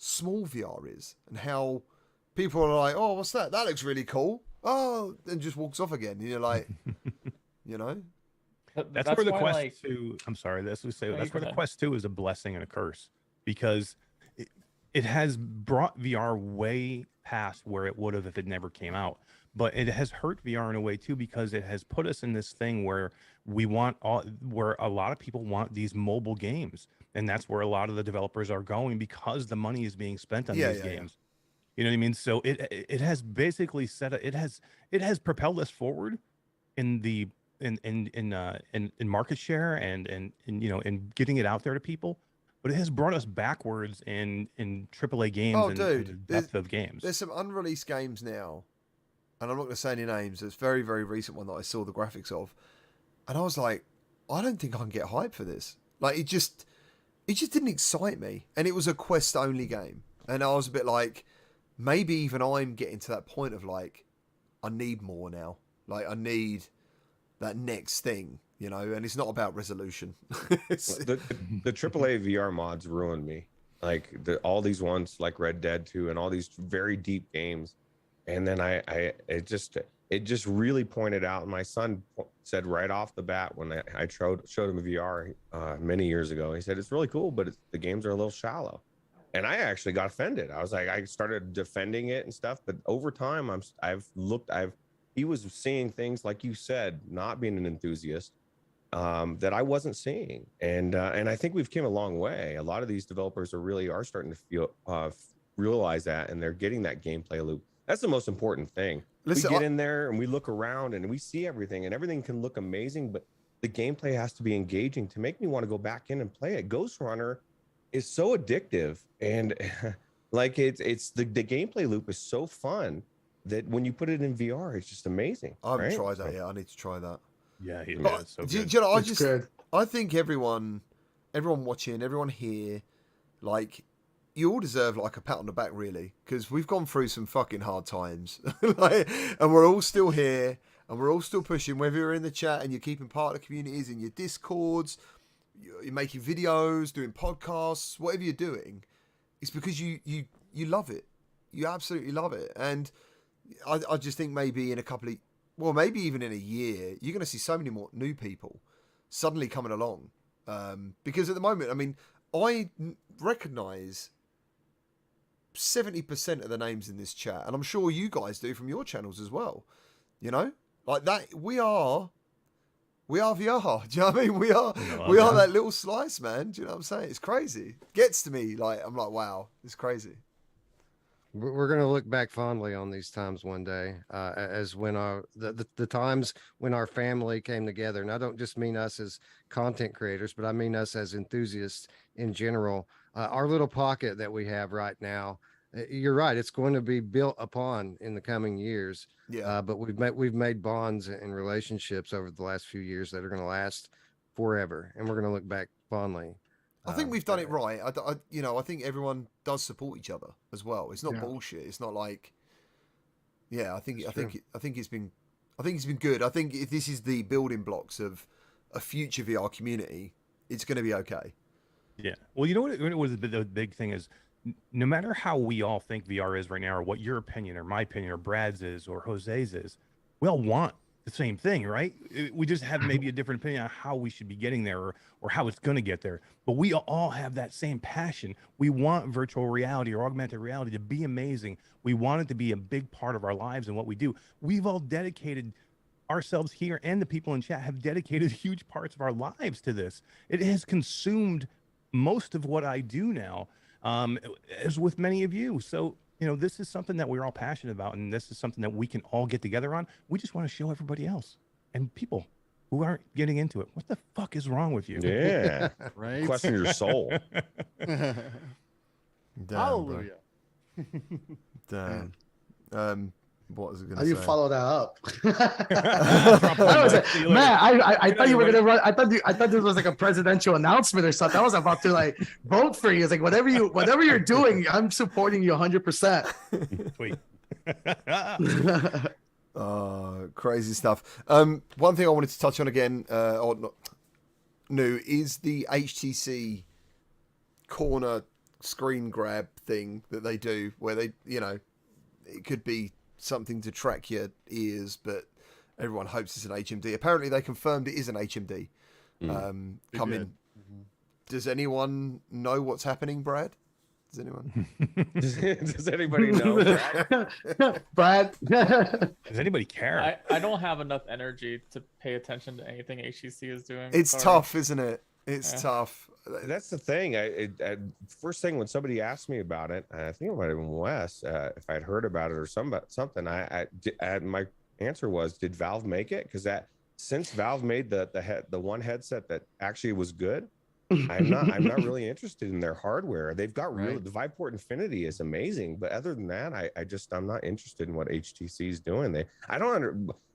[SPEAKER 1] small VR is and how people are like, oh, what's that? That looks really cool. Oh, and just walks off again. And you're like, you know?
[SPEAKER 6] That's where the Quest 2. I'm sorry. That's where the Quest 2 is a blessing and a curse, because it has brought VR way past where it would have if it never came out. But it has hurt VR in a way too, because it has put us in this thing where where a lot of people want these mobile games, and that's where a lot of the developers are going, because the money is being spent on these games. You know what I mean? So it has basically it has propelled us forward in the in market share and you know, in getting it out there to people, but it has brought us backwards in AAA games and the depth of games.
[SPEAKER 1] There's some unreleased games now, and I'm not going to say any names. There's a very, very recent one that I saw the graphics of, and I was like, I don't think I can get hype for this. Like, it just didn't excite me, and it was a Quest only game, and I was a bit like, maybe even I'm getting to that point of like, I need more now. Like, I need that next thing, you know, and it's not about resolution.
[SPEAKER 3] the AAA VR mods ruined me. Like all these ones like Red Dead 2 and all these very deep games. And then it just really pointed out. And my son said right off the bat when I showed him VR many years ago, he said, it's really cool, but the games are a little shallow. And I actually got offended. I was like, I started defending it and stuff. But over time, he was seeing things, like you said, not being an enthusiast, that I wasn't seeing. And I think we've came a long way. A lot of these developers are starting to realize that, and they're getting that gameplay loop. That's the most important thing. Listen, we get in there and we look around and we see everything, and everything can look amazing, but the gameplay has to be engaging to make me want to go back in and play it. Ghost Runner is so addictive, and like it's the gameplay loop is so fun that when you put it in VR, it's just amazing.
[SPEAKER 1] I haven't tried that yet. I need to try that.
[SPEAKER 6] Yeah,
[SPEAKER 1] it's so good. You know, I think everyone watching, everyone here, like, you all deserve like a pat on the back, really, because we've gone through some fucking hard times, like, and we're all still here, and we're all still pushing. Whether you're in the chat and you're keeping part of the communities in your Discords, you're making videos, doing podcasts, whatever you're doing, it's because you love it. You absolutely love it, and I just think maybe in a couple of, well, maybe even in a year, you're going to see so many more new people suddenly coming along. Because at the moment, I mean, I recognise 70% of the names in this chat, and I'm sure you guys do from your channels as well. You know, like that, we are VR. Do you know what I mean? We are that little slice, man. Do you know what I'm saying? It's crazy. It gets to me. Like, I'm like, wow, it's crazy.
[SPEAKER 2] We're going to look back fondly on these times one day, as when the times when our family came together. And I don't just mean us as content creators, but I mean us as enthusiasts in general. Our little pocket that we have right now, you're right, it's going to be built upon in the coming years.
[SPEAKER 1] Yeah.
[SPEAKER 2] But we've made bonds and relationships over the last few years that are going to last forever, and we're going to look back fondly.
[SPEAKER 1] I think we've done it right. I think everyone does support each other as well. It's not bullshit. It's not like, I think it's been good. I think if this is the building blocks of a future VR community, it's going to be okay.
[SPEAKER 6] Yeah. Well, you know what was the big thing is, no matter how we all think VR is right now, or what your opinion or my opinion or Brad's is or Jose's is, we all want the same thing, right? We just have maybe a different opinion on how we should be getting there, or how it's going to get there. But we all have that same passion. We want virtual reality or augmented reality to be amazing. We want it to be a big part of our lives and what we do. We've all dedicated ourselves here, and the people in chat have dedicated huge parts of our lives to this. It has consumed most of what I do now, as with many of you. So, you know, this is something that we're all passionate about, and this is something that we can all get together on. We just want to show everybody else and people who aren't getting into it, what the fuck is wrong with you?
[SPEAKER 3] Yeah.
[SPEAKER 4] Right.
[SPEAKER 3] Question your soul.
[SPEAKER 4] Hallelujah.
[SPEAKER 1] Damn. What was it going to say?
[SPEAKER 7] How do you follow that up?
[SPEAKER 6] Man,
[SPEAKER 7] I thought you were gonna run. I thought this was like a presidential announcement or something. I was about to like vote for you. It's like whatever you're doing, I'm supporting you 100%.
[SPEAKER 6] Sweet.
[SPEAKER 1] Crazy stuff. One thing I wanted to touch on again, or not, new, is the HTC corner screen grab thing that they do, where they, it could be something to track your ears, but everyone hopes it's an HMD. Apparently, they confirmed it is an HMD. Coming. Does anyone know what's happening, Brad? Does anyone?
[SPEAKER 3] Does anybody know, Brad?
[SPEAKER 7] Brad?
[SPEAKER 6] Does anybody care?
[SPEAKER 5] I don't have enough energy to pay attention to anything HTC is doing.
[SPEAKER 1] It's
[SPEAKER 5] Sorry.
[SPEAKER 1] tough, isn't it? It's tough.
[SPEAKER 3] That's the thing. First thing when somebody asked me about it, I think it might have been Wes, if I'd heard about it or something, my answer was, did Valve make it? Because since Valve made the one headset that actually was good, I'm not really interested in their hardware. They've got the Viveport Infinity is amazing, but other than that, I'm not interested in what HTC is doing.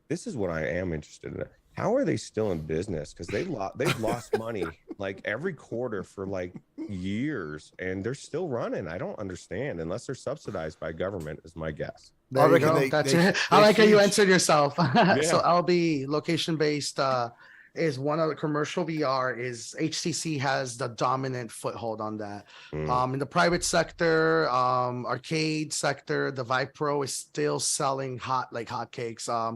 [SPEAKER 3] This is what I am interested in. How are they still in business? Because they've lost money like every quarter for like years, and they're still running. I don't understand unless they're subsidized by government, is my guess.
[SPEAKER 7] There you go. I like how you answered yourself. So LB location based is one of the commercial VR. Is HTC has the dominant foothold on that. In the private sector, arcade sector, the Vive Pro is still selling like hotcakes. I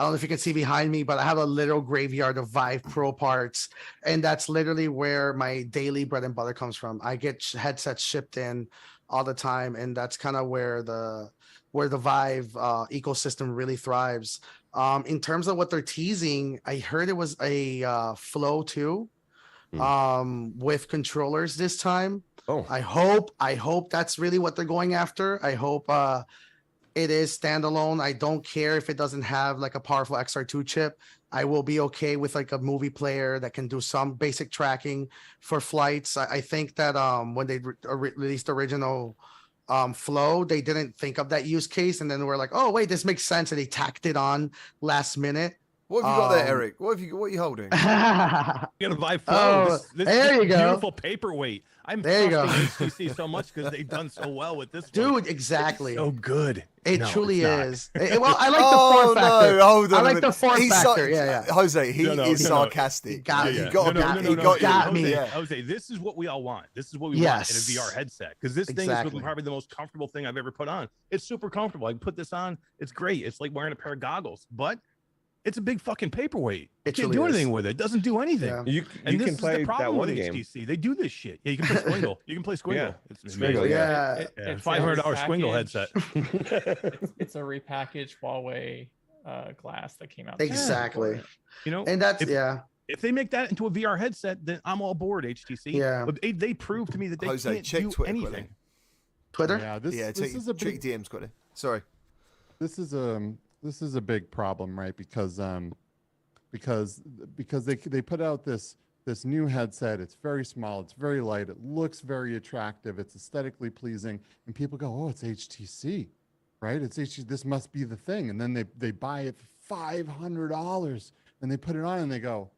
[SPEAKER 7] don't know if you can see behind me, but I have a little graveyard of Vive Pro parts, and that's literally where my daily bread and butter comes from. I get headsets shipped in all the time, and that's kind of where the Vive ecosystem really thrives. In terms of what they're teasing, I heard it was a Flow 2 with controllers this time.
[SPEAKER 3] Oh,
[SPEAKER 7] I hope that's really what they're going after. I hope it is standalone. I don't care if it doesn't have like a powerful XR2 chip. I will be okay with like a movie player that can do some basic tracking for flights. I think that when they released the original Flow, they didn't think of that use case, and then we're like, oh wait, this makes sense, and they tacked it on last minute.
[SPEAKER 1] What have you got there, Eric? What are you holding?
[SPEAKER 6] You got to buy Flow.
[SPEAKER 7] There you go.
[SPEAKER 6] Beautiful paperweight. I'm trusting HTC so much because they've done so well with this.
[SPEAKER 7] Dude, exactly.
[SPEAKER 6] It's so good.
[SPEAKER 7] It
[SPEAKER 6] No,
[SPEAKER 7] truly
[SPEAKER 6] it's not.
[SPEAKER 7] is. Well, I like the form factor.
[SPEAKER 1] No, hold on
[SPEAKER 7] I like the form factor. Yeah.
[SPEAKER 1] Jose, he is sarcastic.
[SPEAKER 7] He got me.
[SPEAKER 1] He got me.
[SPEAKER 6] Jose, this is what we all want. This is what we want in a VR headset, because this thing is probably the most comfortable thing I've ever put on. It's super comfortable. I can put this on. It's great. It's like wearing a pair of goggles, but it's a big fucking paperweight. You can't do anything with it. It doesn't do anything.
[SPEAKER 3] Yeah. You can play that one game.
[SPEAKER 6] HTC. They do this shit. Yeah, you can play Squingle. You can play Squingle.
[SPEAKER 3] Yeah.
[SPEAKER 6] It's amazing.
[SPEAKER 7] It's
[SPEAKER 6] $500 Squingle headset.
[SPEAKER 5] It's a repackaged Huawei glass that came out.
[SPEAKER 7] Exactly.
[SPEAKER 5] And
[SPEAKER 7] that's
[SPEAKER 6] if they make that into a VR headset, then I'm all aboard, HTC.
[SPEAKER 7] Yeah.
[SPEAKER 6] But they prove to me that they can't do
[SPEAKER 1] Twitter
[SPEAKER 6] anything.
[SPEAKER 7] Twitter?
[SPEAKER 4] Yeah, this is a big
[SPEAKER 1] DMs got it. Sorry.
[SPEAKER 4] This is a big problem, right? Because they put out this new headset. It's very small. It's very light. It looks very attractive. It's aesthetically pleasing, and people go, "Oh, it's HTC, right? It's HTC. This must be the thing." And then they buy it for $500, and they put it on, and they go,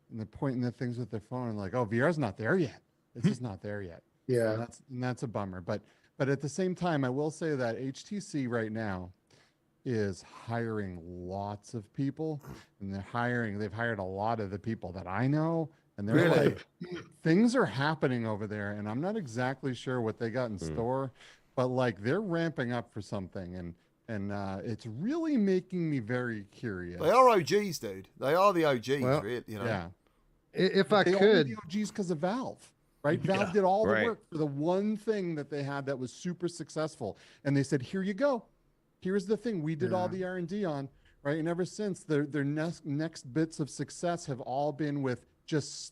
[SPEAKER 4] and they're pointing at things with their phone, and like, "Oh, VR's not there yet. It's just not there yet."
[SPEAKER 7] Yeah,
[SPEAKER 4] and that's a bummer. But at the same time, I will say that HTC right now is hiring lots of people, and they've hired a lot of the people that I know, and they're like, things are happening over there, and I'm not exactly sure what they got in store, but like they're ramping up for something, and it's really making me very curious.
[SPEAKER 1] They are OGs, dude. They are the OGs, really.
[SPEAKER 4] Yeah.
[SPEAKER 2] If I
[SPEAKER 4] they
[SPEAKER 2] could,
[SPEAKER 4] are the OGs because of Valve. Right? Valve did all the work for the one thing that they had that was super successful, and they said, "Here you go. Here's the thing we did all the R&D on," right? And ever since, their next bits of success have all been with just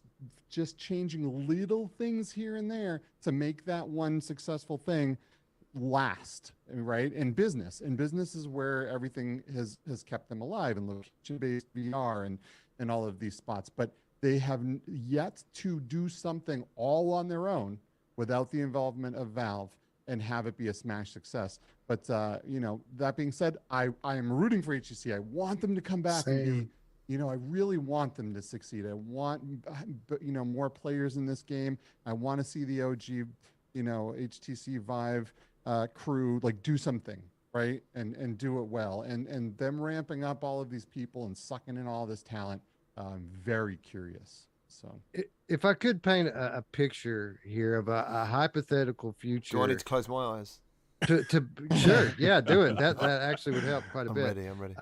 [SPEAKER 4] changing little things here and there to make that one successful thing last, right? In business is where everything has kept them alive, and location-based VR and all of these spots. But they have yet to do something all on their own without the involvement of Valve and have it be a smash success. But that being said, I am rooting for HTC. I want them to come back and be, I really want them to succeed. I want, more players in this game. I want to see the OG, HTC Vive crew like do something, right? And do it well. And them ramping up all of these people and sucking in all this talent. I'm very curious. So
[SPEAKER 2] If I could paint a picture here of a hypothetical future,
[SPEAKER 1] Do I need to close my eyes?
[SPEAKER 2] to sure, yeah, do it. That actually would help quite a
[SPEAKER 1] I'm
[SPEAKER 2] bit.
[SPEAKER 1] ready. I'm ready.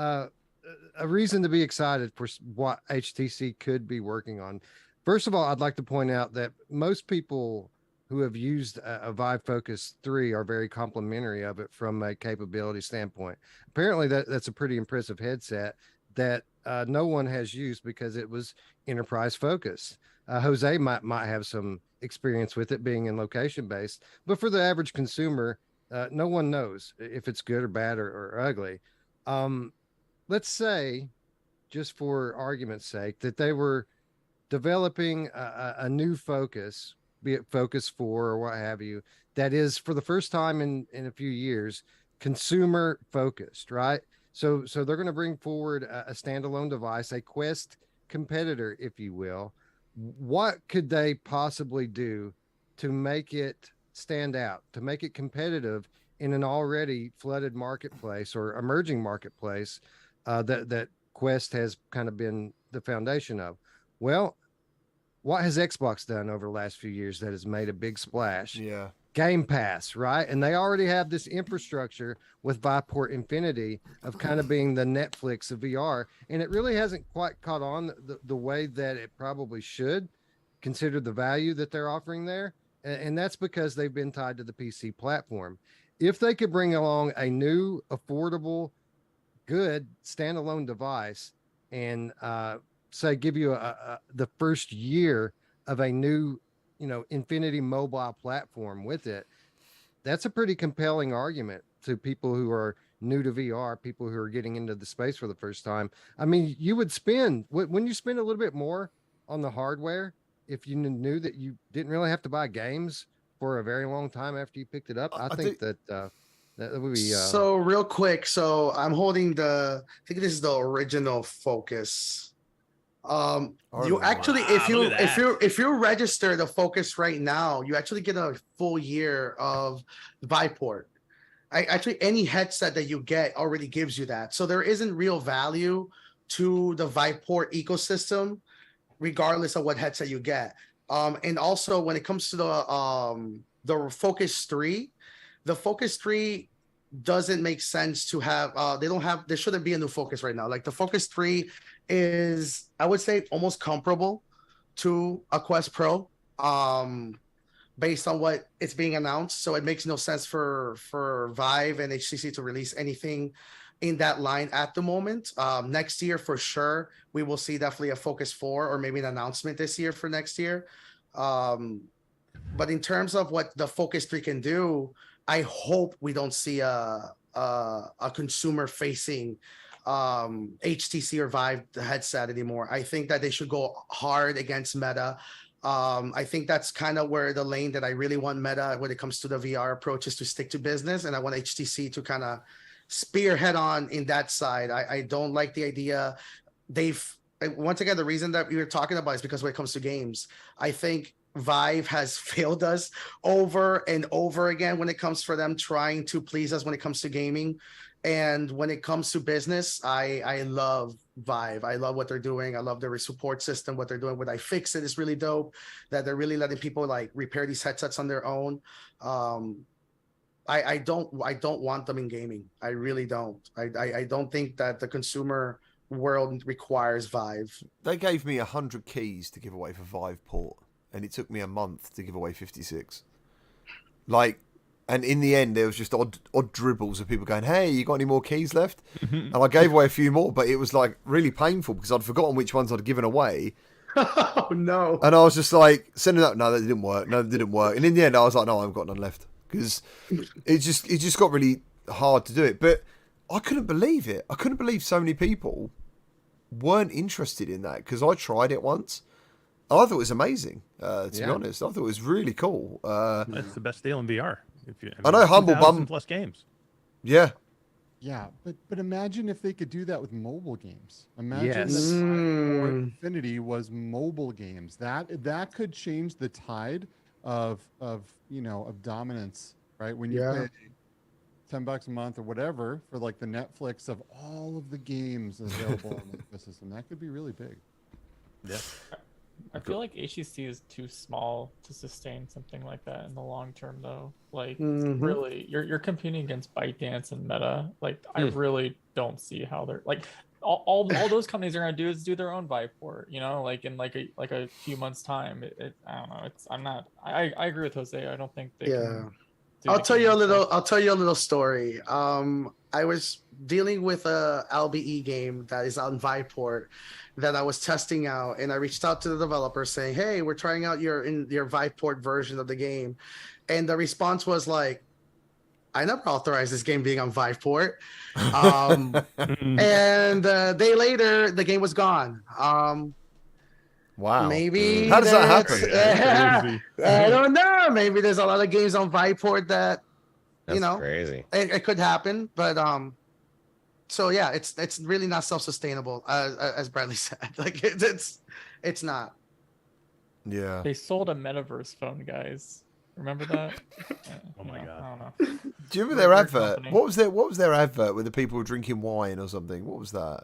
[SPEAKER 2] A reason to be excited for what HTC could be working on. First of all, I'd like to point out that most people who have used a Vive Focus 3 are very complimentary of it from a capability standpoint. Apparently, that's a pretty impressive headset that no one has used because it was enterprise focused. Jose might have some experience with it being in location based, but for the average consumer, no one knows if it's good or bad or ugly. Let's say, just for argument's sake, that they were developing a new focus, be it Focus 4 or what have you, that is for the first time in a few years, consumer focused, right? So they're going to bring forward a standalone device, a Quest competitor, if you will. What could they possibly do to make it stand out, to make it competitive in an already flooded marketplace or emerging marketplace that Quest has kind of been the foundation of? Well, what has Xbox done over the last few years that has made a big splash?
[SPEAKER 1] Yeah.
[SPEAKER 2] Game Pass, right? And they already have this infrastructure with Viveport Infinity of kind of being the Netflix of VR. And it really hasn't quite caught on the way that it probably should, consider the value that they're offering there. And that's because they've been tied to the PC platform. If they could bring along a new, affordable, good standalone device and say give you the first year of a new Infinity mobile platform with it, that's a pretty compelling argument to people who are new to VR, people who are getting into the space for the first time. I mean, you would spend, when you spend a little bit more on the hardware, if you knew that you didn't really have to buy games for a very long time after you picked it up, I think that would be
[SPEAKER 7] so real quick. So I'm holding I think this is the original Focus. You actually, if you register the Focus right now, you actually get a full year of Viveport. Actually, any headset that you get already gives you that. So there isn't real value to the Viveport ecosystem, regardless of what headset you get. And also when it comes to the Focus 3, the Focus 3 doesn't make sense to have. There shouldn't be a new Focus right now. Like the Focus 3 is, I would say, almost comparable to a Quest Pro, based on what it's being announced. So it makes no sense for Vive and HTC to release anything in that line at the moment. Next year, for sure, we will see definitely a Focus 4 or maybe an announcement this year for next year. But in terms of what the Focus 3 can do, I hope we don't see a consumer-facing HTC or Vive headset anymore. I think that they should go hard against Meta. I think that's kind of where the lane that I really want Meta when it comes to the VR approach is to stick to business, and I want HTC to kind of spearhead on in that side. I don't like the idea. Once again, the reason that we were talking about is because when it comes to games, I think Vive has failed us over and over again when it comes for them trying to please us when it comes to gaming. And when it comes to business, I love Vive. I love what they're doing. I love their support system. What they're doing with iFixit is really dope. That they're really letting people like repair these headsets on their own. I don't want them in gaming. I really don't. I don't think that the consumer world requires Vive.
[SPEAKER 1] They gave me 100 keys to give away for Viveport, and it took me a month to give away 56. And in the end, there was just odd dribbles of people going, "Hey, you got any more keys left?" And I gave away a few more, but it was like really painful because I'd forgotten which ones I'd given away.
[SPEAKER 7] Oh no!
[SPEAKER 1] And I was just like sending out, "No, that didn't work. No, that didn't work." And in the end, I was like, "No, I've got none left," because it just got really hard to do it. But I couldn't believe it. I couldn't believe so many people weren't interested in that because I tried it once. I thought it was amazing. To be honest, I thought it was really cool.
[SPEAKER 6] That's the best deal in VR.
[SPEAKER 1] I know Humble Bundle
[SPEAKER 6] plus games.
[SPEAKER 1] Yeah.
[SPEAKER 4] Yeah, but imagine if they could do that with mobile games. Imagine
[SPEAKER 2] Yes.
[SPEAKER 4] that Infinity was mobile games. That could change the tide of dominance, right? When you pay $10 a month or whatever for like the Netflix of all of the games available on the ecosystem, that could be really big.
[SPEAKER 6] Yeah.
[SPEAKER 5] I feel like HEC is too small to sustain something like that in the long term, though. Like,
[SPEAKER 7] Mhm.
[SPEAKER 5] really, you're competing against ByteDance and Meta. Like, I really don't see how they're like all those companies are gonna do is do their own Viveport. You know, like in like a few months time. I don't know. I agree with Jose. I don't think they
[SPEAKER 7] Yeah.
[SPEAKER 5] can.
[SPEAKER 7] I'll tell you a little story. I was dealing with a LBE game that is on Viveport that I was testing out, and I reached out to the developer saying, "Hey, we're trying out your Viveport version of the game," and the response was like, "I never authorized this game being on Viveport." And a day later, the game was gone.
[SPEAKER 1] Wow.
[SPEAKER 7] Maybe
[SPEAKER 1] How does that
[SPEAKER 7] happen? I don't know. Maybe there's a lot of games on Viveport that
[SPEAKER 3] That's crazy.
[SPEAKER 7] It could happen, but so yeah, it's really not self-sustainable, as Bradley said. Like it's not.
[SPEAKER 1] Yeah.
[SPEAKER 5] They sold a metaverse phone, guys. Remember that?
[SPEAKER 6] Oh my God.
[SPEAKER 5] I don't know.
[SPEAKER 1] Do you remember their advert? What was their advert with the people drinking wine or something? What was that?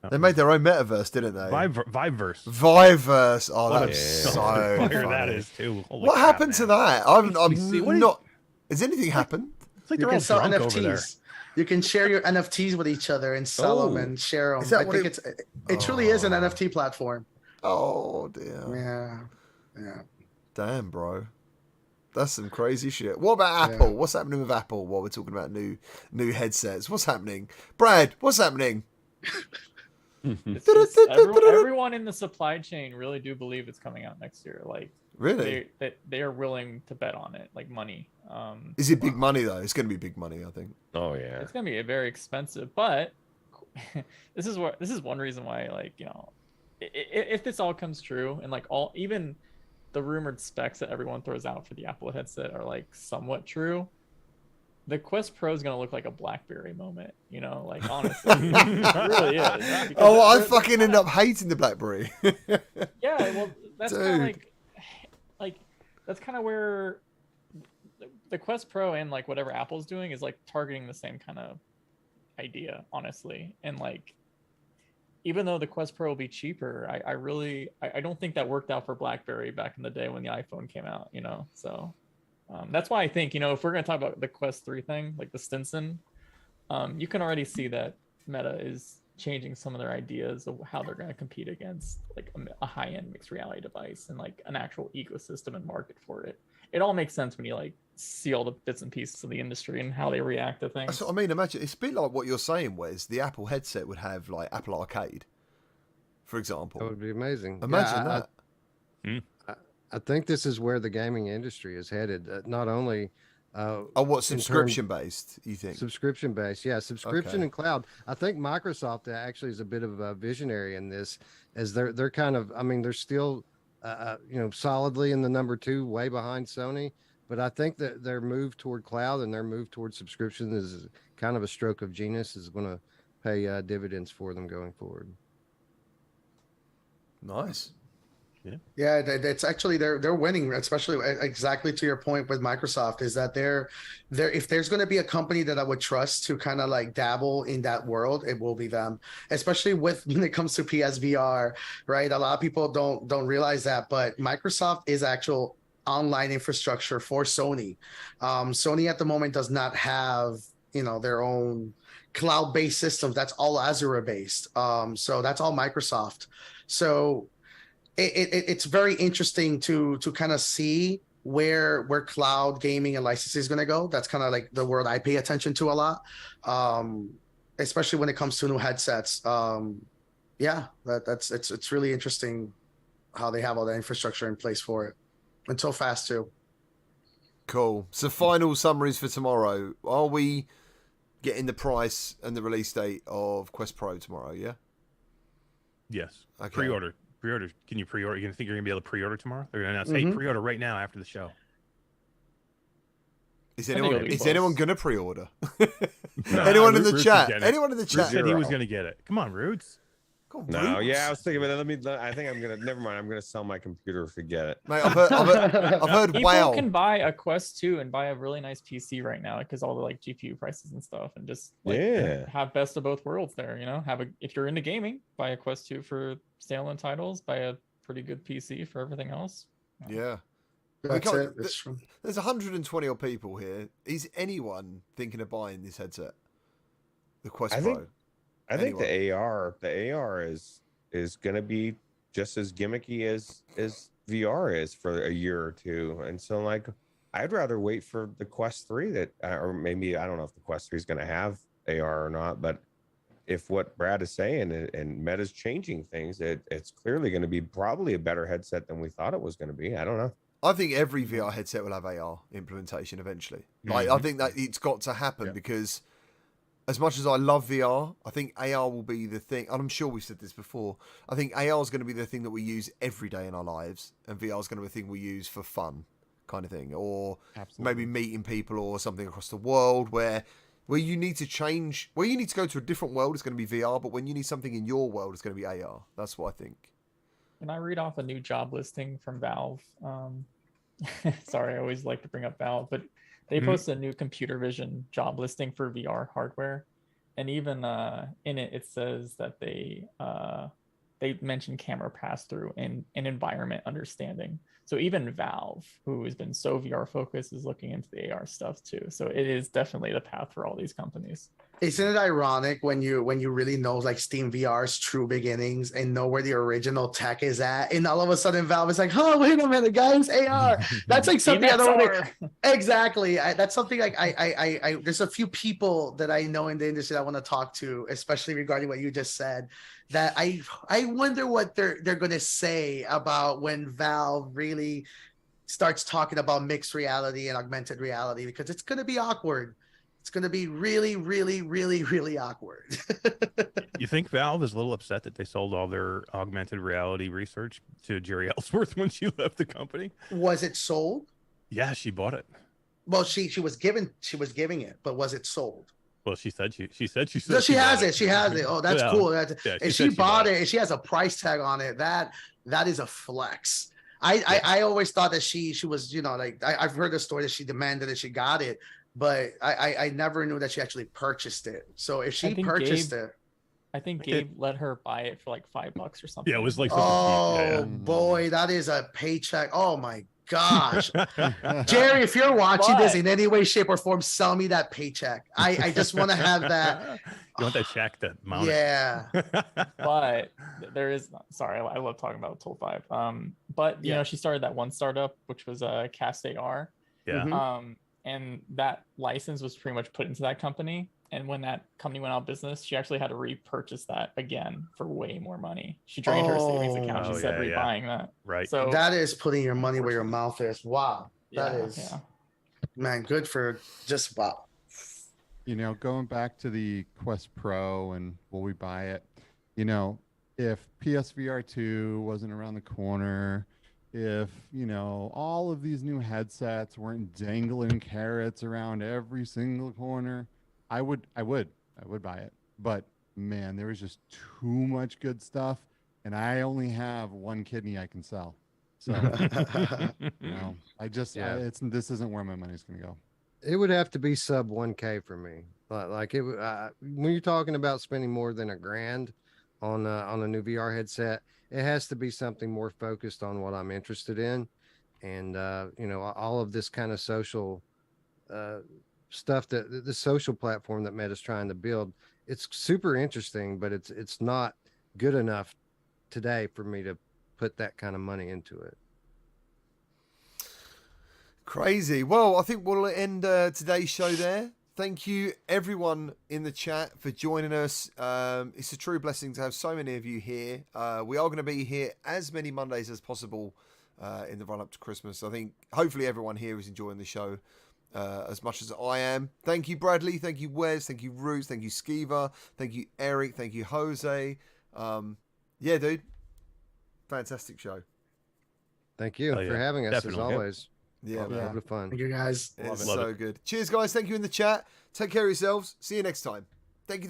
[SPEAKER 1] They made their own metaverse, didn't they?
[SPEAKER 6] Viveverse.
[SPEAKER 1] Viveverse. Oh,
[SPEAKER 3] What
[SPEAKER 1] that's
[SPEAKER 3] a
[SPEAKER 1] so
[SPEAKER 6] fire
[SPEAKER 1] funny.
[SPEAKER 6] that is too. Holy
[SPEAKER 1] What
[SPEAKER 6] crap,
[SPEAKER 1] happened to
[SPEAKER 6] man.
[SPEAKER 1] that? I've
[SPEAKER 6] What
[SPEAKER 1] not. Has anything happened?
[SPEAKER 6] It's like
[SPEAKER 7] You
[SPEAKER 6] they're
[SPEAKER 7] can
[SPEAKER 6] all
[SPEAKER 7] sell
[SPEAKER 6] drunk over there.
[SPEAKER 7] NFTs. You can share your NFTs with each other and sell them and share them.
[SPEAKER 1] Is that
[SPEAKER 7] I
[SPEAKER 1] what
[SPEAKER 7] think it truly is an NFT platform.
[SPEAKER 1] Oh dear.
[SPEAKER 7] Yeah.
[SPEAKER 1] Damn, bro. That's some crazy shit. What about Apple?
[SPEAKER 7] Yeah.
[SPEAKER 1] What's happening with Apple while we're talking about new headsets? What's happening? Brad, what's happening?
[SPEAKER 5] It's just everyone in the supply chain really do believe it's coming out next year. Like,
[SPEAKER 1] Really?
[SPEAKER 5] they are willing to bet on it, like money.
[SPEAKER 1] Is it big money though? It's going to be big money, I think.
[SPEAKER 3] Oh yeah.
[SPEAKER 5] It's gonna be very expensive, but this is one reason why, like, you know, if this all comes true and like even the rumored specs that everyone throws out for the Apple headset are like somewhat true, the Quest Pro is gonna look like a BlackBerry moment, you know, like honestly, it really is.
[SPEAKER 1] Oh, I fucking end up hating the BlackBerry.
[SPEAKER 5] Yeah, well, that's kind of
[SPEAKER 1] Dude.
[SPEAKER 5] like that's kind of where the Quest Pro and like whatever Apple's doing is like targeting the same kind of idea, honestly. And like, even though the Quest Pro will be cheaper, I don't think that worked out for BlackBerry back in the day when the iPhone came out, you know. So that's why I think, you know, if we're gonna talk about the Quest 3 thing, like the Stinson, you can already see that Meta is changing some of their ideas of how they're going to compete against like a high-end mixed reality device and like an actual ecosystem and market for it. It all makes sense when you like see all the bits and pieces of the industry and how they react to things.
[SPEAKER 1] That's what I mean. Imagine it's a bit like what you're saying, Wes. The Apple headset would have like Apple Arcade, for example.
[SPEAKER 2] That would be amazing.
[SPEAKER 1] Imagine
[SPEAKER 2] Yeah,
[SPEAKER 1] that.
[SPEAKER 2] I think this is where the gaming industry is headed. Not only
[SPEAKER 1] What subscription based? You think?
[SPEAKER 2] subscription based, yeah, subscription
[SPEAKER 1] Okay.
[SPEAKER 2] and cloud. I think Microsoft actually is a bit of a visionary in this, as they're kind of. I mean, they're still, solidly in the number 2, way behind Sony. But I think that their move toward cloud and their move toward subscription is kind of a stroke of genius. Is going to pay dividends for them going forward.
[SPEAKER 1] Nice.
[SPEAKER 7] Yeah, that's actually they're winning, especially exactly to your point with Microsoft, is that they're if there's going to be a company that I would trust to kind of like dabble in that world, it will be them, especially when it comes to PSVR, right? A lot of people don't realize that, but Microsoft is actual online infrastructure for Sony. Sony at the moment does not have, their own cloud-based systems. That's all Azure-based. So that's all Microsoft. So it's very interesting to kind of see where cloud gaming and licensing is going to go. That's kind of like the world I pay attention to a lot, especially when it comes to new headsets. It's really interesting how they have all the infrastructure in place for it, and so fast too.
[SPEAKER 1] Cool. So final summaries for tomorrow. Are we getting the price and the release date of Quest Pro tomorrow? Yeah.
[SPEAKER 6] Yes.
[SPEAKER 1] Okay.
[SPEAKER 6] Pre-order. Can you pre-order? You think you're gonna be able to pre-order tomorrow? They're gonna announce, hey, pre-order right now after the show.
[SPEAKER 1] Is
[SPEAKER 5] I think it'll
[SPEAKER 1] anyone
[SPEAKER 5] be
[SPEAKER 1] is
[SPEAKER 5] close.
[SPEAKER 1] anyone gonna pre-order?
[SPEAKER 6] Nah,
[SPEAKER 1] Anyone in the
[SPEAKER 6] Rudes
[SPEAKER 1] chat?
[SPEAKER 6] is getting it.
[SPEAKER 1] Anyone in the
[SPEAKER 6] Rudes
[SPEAKER 1] chat?
[SPEAKER 6] said he was gonna get it. Come on, Roots.
[SPEAKER 1] God,
[SPEAKER 3] No,
[SPEAKER 1] Roots.
[SPEAKER 3] yeah, I was thinking about it. I think I'm gonna. Never mind. I'm gonna sell my computer. Forget it.
[SPEAKER 1] Mate, I've heard
[SPEAKER 5] People
[SPEAKER 1] wow.
[SPEAKER 5] can buy a Quest 2 and buy a really nice PC right now because all the like GPU prices and stuff, and just like have best of both worlds there. You know, if you're into gaming, buy a Quest 2 for standalone titles, buy a pretty good PC for everything else.
[SPEAKER 1] Yeah.
[SPEAKER 7] That's it. That's true.
[SPEAKER 1] There's 120 odd people here. Is anyone thinking of buying this headset? The Quest Pro?
[SPEAKER 3] I think the AR is going to be just as gimmicky as VR is for a year or two. And so like, I'd rather wait for the Quest 3 that, or maybe, I don't know if the Quest 3 is going to have AR or not, but if what Brad is saying and Meta's changing things, it's clearly going to be probably a better headset than we thought it was going to be. I don't know.
[SPEAKER 1] I think every VR headset will have AR implementation eventually. Like, I think that it's got to happen because as much as I love VR, I think AR will be the thing. And I'm sure we've said this before. I think AR is going to be the thing that we use every day in our lives, and VR is going to be the thing we use for fun, kind of thing, or maybe meeting people or something across the world where you need to change, where you need to go to a different world. It's going to be VR, but when you need something in your world, it's going to be AR. That's what I think.
[SPEAKER 5] Can I read off a new job listing from Valve? Sorry, I always like to bring up Valve, but they posted a new computer vision job listing for VR hardware, and even in it says that they mention camera pass through and environment understanding. So even Valve, who has been so VR focused, is looking into the AR stuff too. So it is definitely the path for all these companies.
[SPEAKER 7] Isn't it ironic when you really know like Steam VR's true beginnings and know where the original tech is at, and all of a sudden Valve is like, oh wait a minute, guys, AR. That's like something I don't want to. Exactly, that's something like I there's a few people that I know in the industry that I want to talk to, especially regarding what you just said. That I wonder what they're gonna say about when Valve really starts talking about mixed reality and augmented reality, because it's gonna be awkward. It's going to be really, really, really, really awkward.
[SPEAKER 6] You think Valve is a little upset that they sold all their augmented reality research to Jerry Ellsworth when she left the company?
[SPEAKER 7] Was it sold?
[SPEAKER 6] Yeah, she bought it.
[SPEAKER 7] Well, she was giving it, but was it sold?
[SPEAKER 6] Well, she said she said
[SPEAKER 7] no, she has it. She has it. Oh, that's cool. And she bought it, and she has a price tag on it. That is a flex. I always thought that she was, you know, like I've heard the story that she demanded that she got it. But I never knew that she actually purchased it. So if she purchased it,
[SPEAKER 5] I think Gabe let her buy it for like $5 or something.
[SPEAKER 6] Yeah, it was like.
[SPEAKER 7] Oh boy, that is a paycheck. Oh my gosh, Jerry, if you're watching this in any way, shape, or form, sell me that paycheck. I just want to have that.
[SPEAKER 6] You want that check that mount?
[SPEAKER 7] Yeah.
[SPEAKER 5] But there is. Sorry, I love talking about Total 5. But you know, she started that one startup, which was Cast AR.
[SPEAKER 6] Yeah.
[SPEAKER 5] And that license was pretty much put into that company. And when that company went out of business, she actually had to repurchase that again for way more money. She drained her savings account. She said rebuying that.
[SPEAKER 6] Right.
[SPEAKER 5] So
[SPEAKER 7] that is putting your money where your mouth is. Wow. That is, man, good for just wow.
[SPEAKER 4] You know, going back to the Quest Pro and will we buy it? You know, if PSVR 2 wasn't around the corner, if, you know, all of these new headsets weren't dangling carrots around every single corner, I would buy it. But man, there was just too much good stuff, and I only have one kidney I can sell. So, you know, this isn't where my money's going to go.
[SPEAKER 2] It would have to be sub 1K for me. Like it, when you're talking about spending more than $1,000 on a new VR headset, it has to be something more focused on what I'm interested in. And, you know, all of this kind of social stuff, that the social platform that Meta's trying to build, it's super interesting, but it's not good enough today for me to put that kind of money into it.
[SPEAKER 1] Crazy. Well, I think we'll end today's show there. Thank you, everyone in the chat, for joining us. It's a true blessing to have so many of you here. We are going to be here as many Mondays as possible in the run-up to Christmas. I think hopefully everyone here is enjoying the show as much as I am. Thank you, Bradley. Thank you, Wes. Thank you, Roots. Thank you, Skiva. Thank you, Eric. Thank you, Jose. Yeah, dude. Fantastic show.
[SPEAKER 2] Thank you for having us, as always.
[SPEAKER 1] Yeah,
[SPEAKER 2] man. Have fun.
[SPEAKER 7] Thank you, guys.
[SPEAKER 1] It's so good. Cheers, guys. Thank you in the chat. Take care of yourselves. See you next time. Thank you.